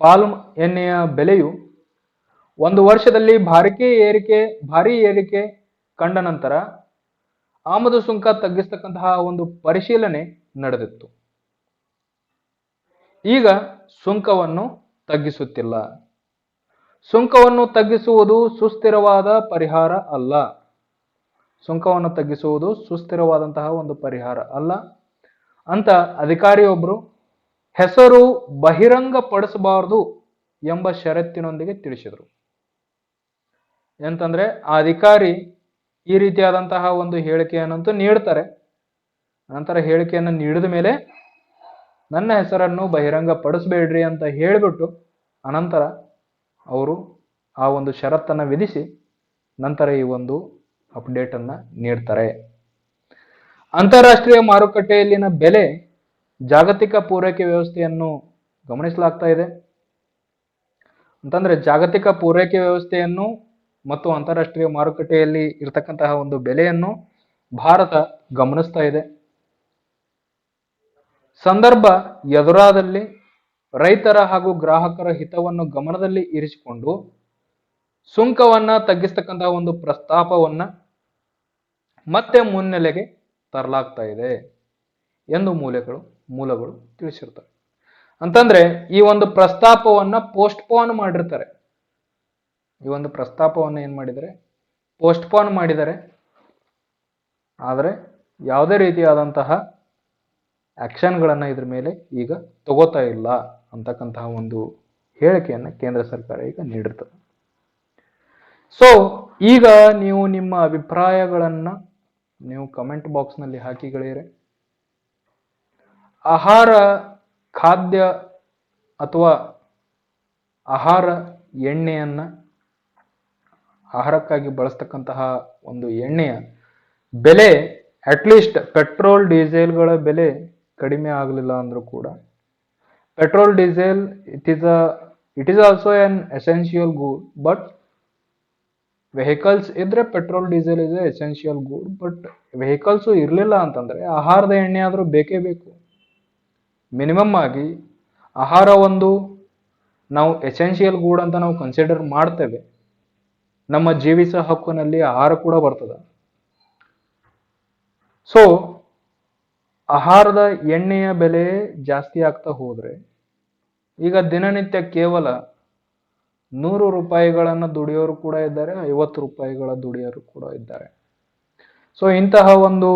ಪಾಲ್ಮ್ ಎಣ್ಣೆಯ ಬೆಲೆಯು ಒಂದು ವರ್ಷದಲ್ಲಿ ಭಾರಿ ಏರಿಕೆ ಕಂಡ ನಂತರ ಆಮದು ಸುಂಕ ತಗ್ಗಿಸ್ತಕ್ಕಂತಹ ಒಂದು ಪರಿಶೀಲನೆ ನಡೆದಿತ್ತು. ಈಗ ಸುಂಕವನ್ನು ತಗ್ಗಿಸುತ್ತಿಲ್ಲ. ಸುಂಕವನ್ನು ತಗ್ಗಿಸುವುದು ಸುಸ್ಥಿರವಾದ ಪರಿಹಾರ ಅಲ್ಲ. ಸುಂಕವನ್ನು ತಗ್ಗಿಸುವುದು ಸುಸ್ಥಿರವಾದಂತಹ ಒಂದು ಪರಿಹಾರ ಅಲ್ಲ ಅಂತ ಅಧಿಕಾರಿಯೊಬ್ಬರು ಹೆಸರು ಬಹಿರಂಗ ಪಡಿಸಬಾರದು ಎಂಬ ಷರತ್ತಿನೊಂದಿಗೆ ತಿಳಿಸಿದರು. ಎಂತಂದ್ರೆ ಆ ಅಧಿಕಾರಿ ಈ ರೀತಿಯಾದಂತಹ ಒಂದು ಹೇಳಿಕೆಯನ್ನಂತೂ ನೀಡ್ತಾರೆ. ನಂತರ ಹೇಳಿಕೆಯನ್ನು ನೀಡಿದ ಮೇಲೆ ನನ್ನ ಹೆಸರನ್ನು ಬಹಿರಂಗ ಪಡಿಸಬೇಡ್ರಿ ಅಂತ ಹೇಳಿಬಿಟ್ಟು ಅನಂತರ ಅವರು ಆ ಒಂದು ಷರತ್ತನ್ನ ವಿಧಿಸಿ ನಂತರ ಈ ಒಂದು ಅಪ್ಡೇಟ್ ಅನ್ನ ನೀಡ್ತಾರೆ. ಅಂತಾರಾಷ್ಟ್ರೀಯ ಮಾರುಕಟ್ಟೆಯಲ್ಲಿನ ಬೆಲೆ ಜಾಗತಿಕ ಪೂರೈಕೆ ವ್ಯವಸ್ಥೆಯನ್ನು ಗಮನಿಸಲಾಗ್ತಾ ಇದೆ. ಅಂತಂದ್ರೆ ಜಾಗತಿಕ ಪೂರೈಕೆ ವ್ಯವಸ್ಥೆಯನ್ನು ಮತ್ತು ಅಂತಾರಾಷ್ಟ್ರೀಯ ಮಾರುಕಟ್ಟೆಯಲ್ಲಿ ಇರತಕ್ಕಂತಹ ಒಂದು ಬೆಲೆಯನ್ನು ಭಾರತ ಗಮನಿಸ್ತಾ ಇದೆ. ಸಂದರ್ಭ ಎದುರಾದಲ್ಲಿ ರೈತರ ಹಾಗೂ ಗ್ರಾಹಕರ ಹಿತವನ್ನು ಗಮನದಲ್ಲಿ ಇರಿಸಿಕೊಂಡು ಸುಂಕವನ್ನ ತಗ್ಗಿಸ್ತಕ್ಕಂತಹ ಒಂದು ಪ್ರಸ್ತಾಪವನ್ನ ಮತ್ತೆ ಮುನ್ನೆಲೆಗೆ ತರಲಾಗ್ತಾ ಇದೆ ಎಂದು ಮೂಲಗಳು ತಿಳಿಸಿರ್ತವೆ. ಅಂತಂದ್ರೆ ಈ ಒಂದು ಪ್ರಸ್ತಾಪವನ್ನ ಪೋಸ್ಟ್ಪೋನ್ ಮಾಡಿರ್ತಾರೆ. ಈ ಒಂದು ಪ್ರಸ್ತಾಪವನ್ನ ಏನ್ ಮಾಡಿದರೆ ಪೋಸ್ಟ್ಪೋನ್ ಮಾಡಿದರೆ, ಆದರೆ ಯಾವುದೇ ರೀತಿಯಾದಂತಹ ಆಕ್ಷನ್ಗಳನ್ನ ಇದ್ರ ಮೇಲೆ ಈಗ ತಗೋತಾ ಇಲ್ಲ ಅಂತಕ್ಕಂತಹ ಒಂದು ಹೇಳಿಕೆಯನ್ನ ಕೇಂದ್ರ ಸರ್ಕಾರ ಈಗ ನೀಡಿರ್ತದೆ. ಸೊ ಈಗ ನೀವು ನಿಮ್ಮ ಅಭಿಪ್ರಾಯಗಳನ್ನ ನೀವು ಕಮೆಂಟ್ ಬಾಕ್ಸ್ ನಲ್ಲಿ ಹಾಕಿ ಗೆಳೆಯರೆ. ಆಹಾರ ಖಾದ್ಯ ಅಥವಾ ಆಹಾರ ಎಣ್ಣೆಯನ್ನ ಆಹಾರಕ್ಕಾಗಿ ಬಳಸ್ತಕ್ಕಂತಹ ಒಂದು ಎಣ್ಣೆಯ ಬೆಲೆ ಅಟ್ಲೀಸ್ಟ್ ಪೆಟ್ರೋಲ್ ಡೀಸೆಲ್ಗಳ ಬೆಲೆ ಕಡಿಮೆ ಆಗಲಿಲ್ಲ ಅಂದ್ರೂ ಕೂಡ petrol diesel it is also an essential good, but vehicles ಇದ್ರೆ petrol diesel is essential good, but vehicles ಇರಲಿಲ್ಲ ಅಂತಂದ್ರೆ ಆಹಾರದ ಎಣ್ಣೆ ಆದ್ರೂ ಬೇಕೇ ಬೇಕು. ಮಿನಿಮಮ್ ಆಗಿ ಆಹಾರ ಒಂದು ನಾವು ಎಸೆನ್ಷಿಯಲ್ ಗೂಡ್ ಅಂತ ನಾವು ಕನ್ಸಿಡರ್ ಮಾಡ್ತೇವೆ. ನಮ್ಮ ಜೀವಿಸ ಹಕ್ಕಿನಲ್ಲಿ ಆಹಾರ ಕೂಡ ಬರ್ತದೆ. ಸೊ ಆಹಾರದ ಎಣ್ಣೆಯ ಬೆಲೆ ಜಾಸ್ತಿ ಆಗ್ತಾ ಹೋದ್ರೆ ಈಗ ದಿನನಿತ್ಯ ಕೇವಲ 100 ರೂಪಾಯಿಗಳನ್ನ ದುಡಿಯೋರು ಕೂಡ ಇದ್ದಾರೆ, 50 ರೂಪಾಯಿಗಳ ದುಡಿಯೋರು ಕೂಡ ಇದ್ದಾರೆ. ಸೊ ಇಂತಹ ಒಂದು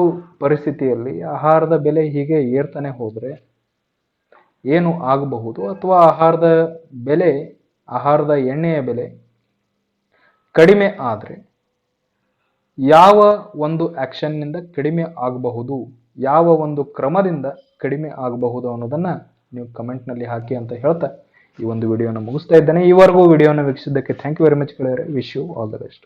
ಪರಿಸ್ಥಿತಿಯಲ್ಲಿ ಆಹಾರದ ಬೆಲೆ ಹೀಗೆ ಏರ್ತಾನೆ ಹೋದ್ರೆ ಏನು ಆಗಬಹುದು, ಅಥವಾ ಆಹಾರದ ಎಣ್ಣೆಯ ಬೆಲೆ ಕಡಿಮೆ ಆದರೆ ಯಾವ ಒಂದು ಆಕ್ಷನ್ನಿಂದ ಕಡಿಮೆ ಆಗಬಹುದು, ಯಾವ ಒಂದು ಕ್ರಮದಿಂದ ಕಡಿಮೆ ಆಗಬಹುದು ಅನ್ನೋದನ್ನ ನೀವು ಕಮೆಂಟ್ನಲ್ಲಿ ಹಾಕಿ ಅಂತ ಹೇಳ್ತಾ ಈ ಒಂದು ವಿಡಿಯೋನ ಮುಗಿಸ್ತಾ ಇದ್ದೇನೆ. ಈವರೆಗೂ ವಿಡಿಯೋನ ವೀಕ್ಷಿಸಿದ್ದಕ್ಕೆ ಥ್ಯಾಂಕ್ ಯು ವೆರಿ ಮಚ್ ಗೆಳೆಯರೆ. Wish you all the best.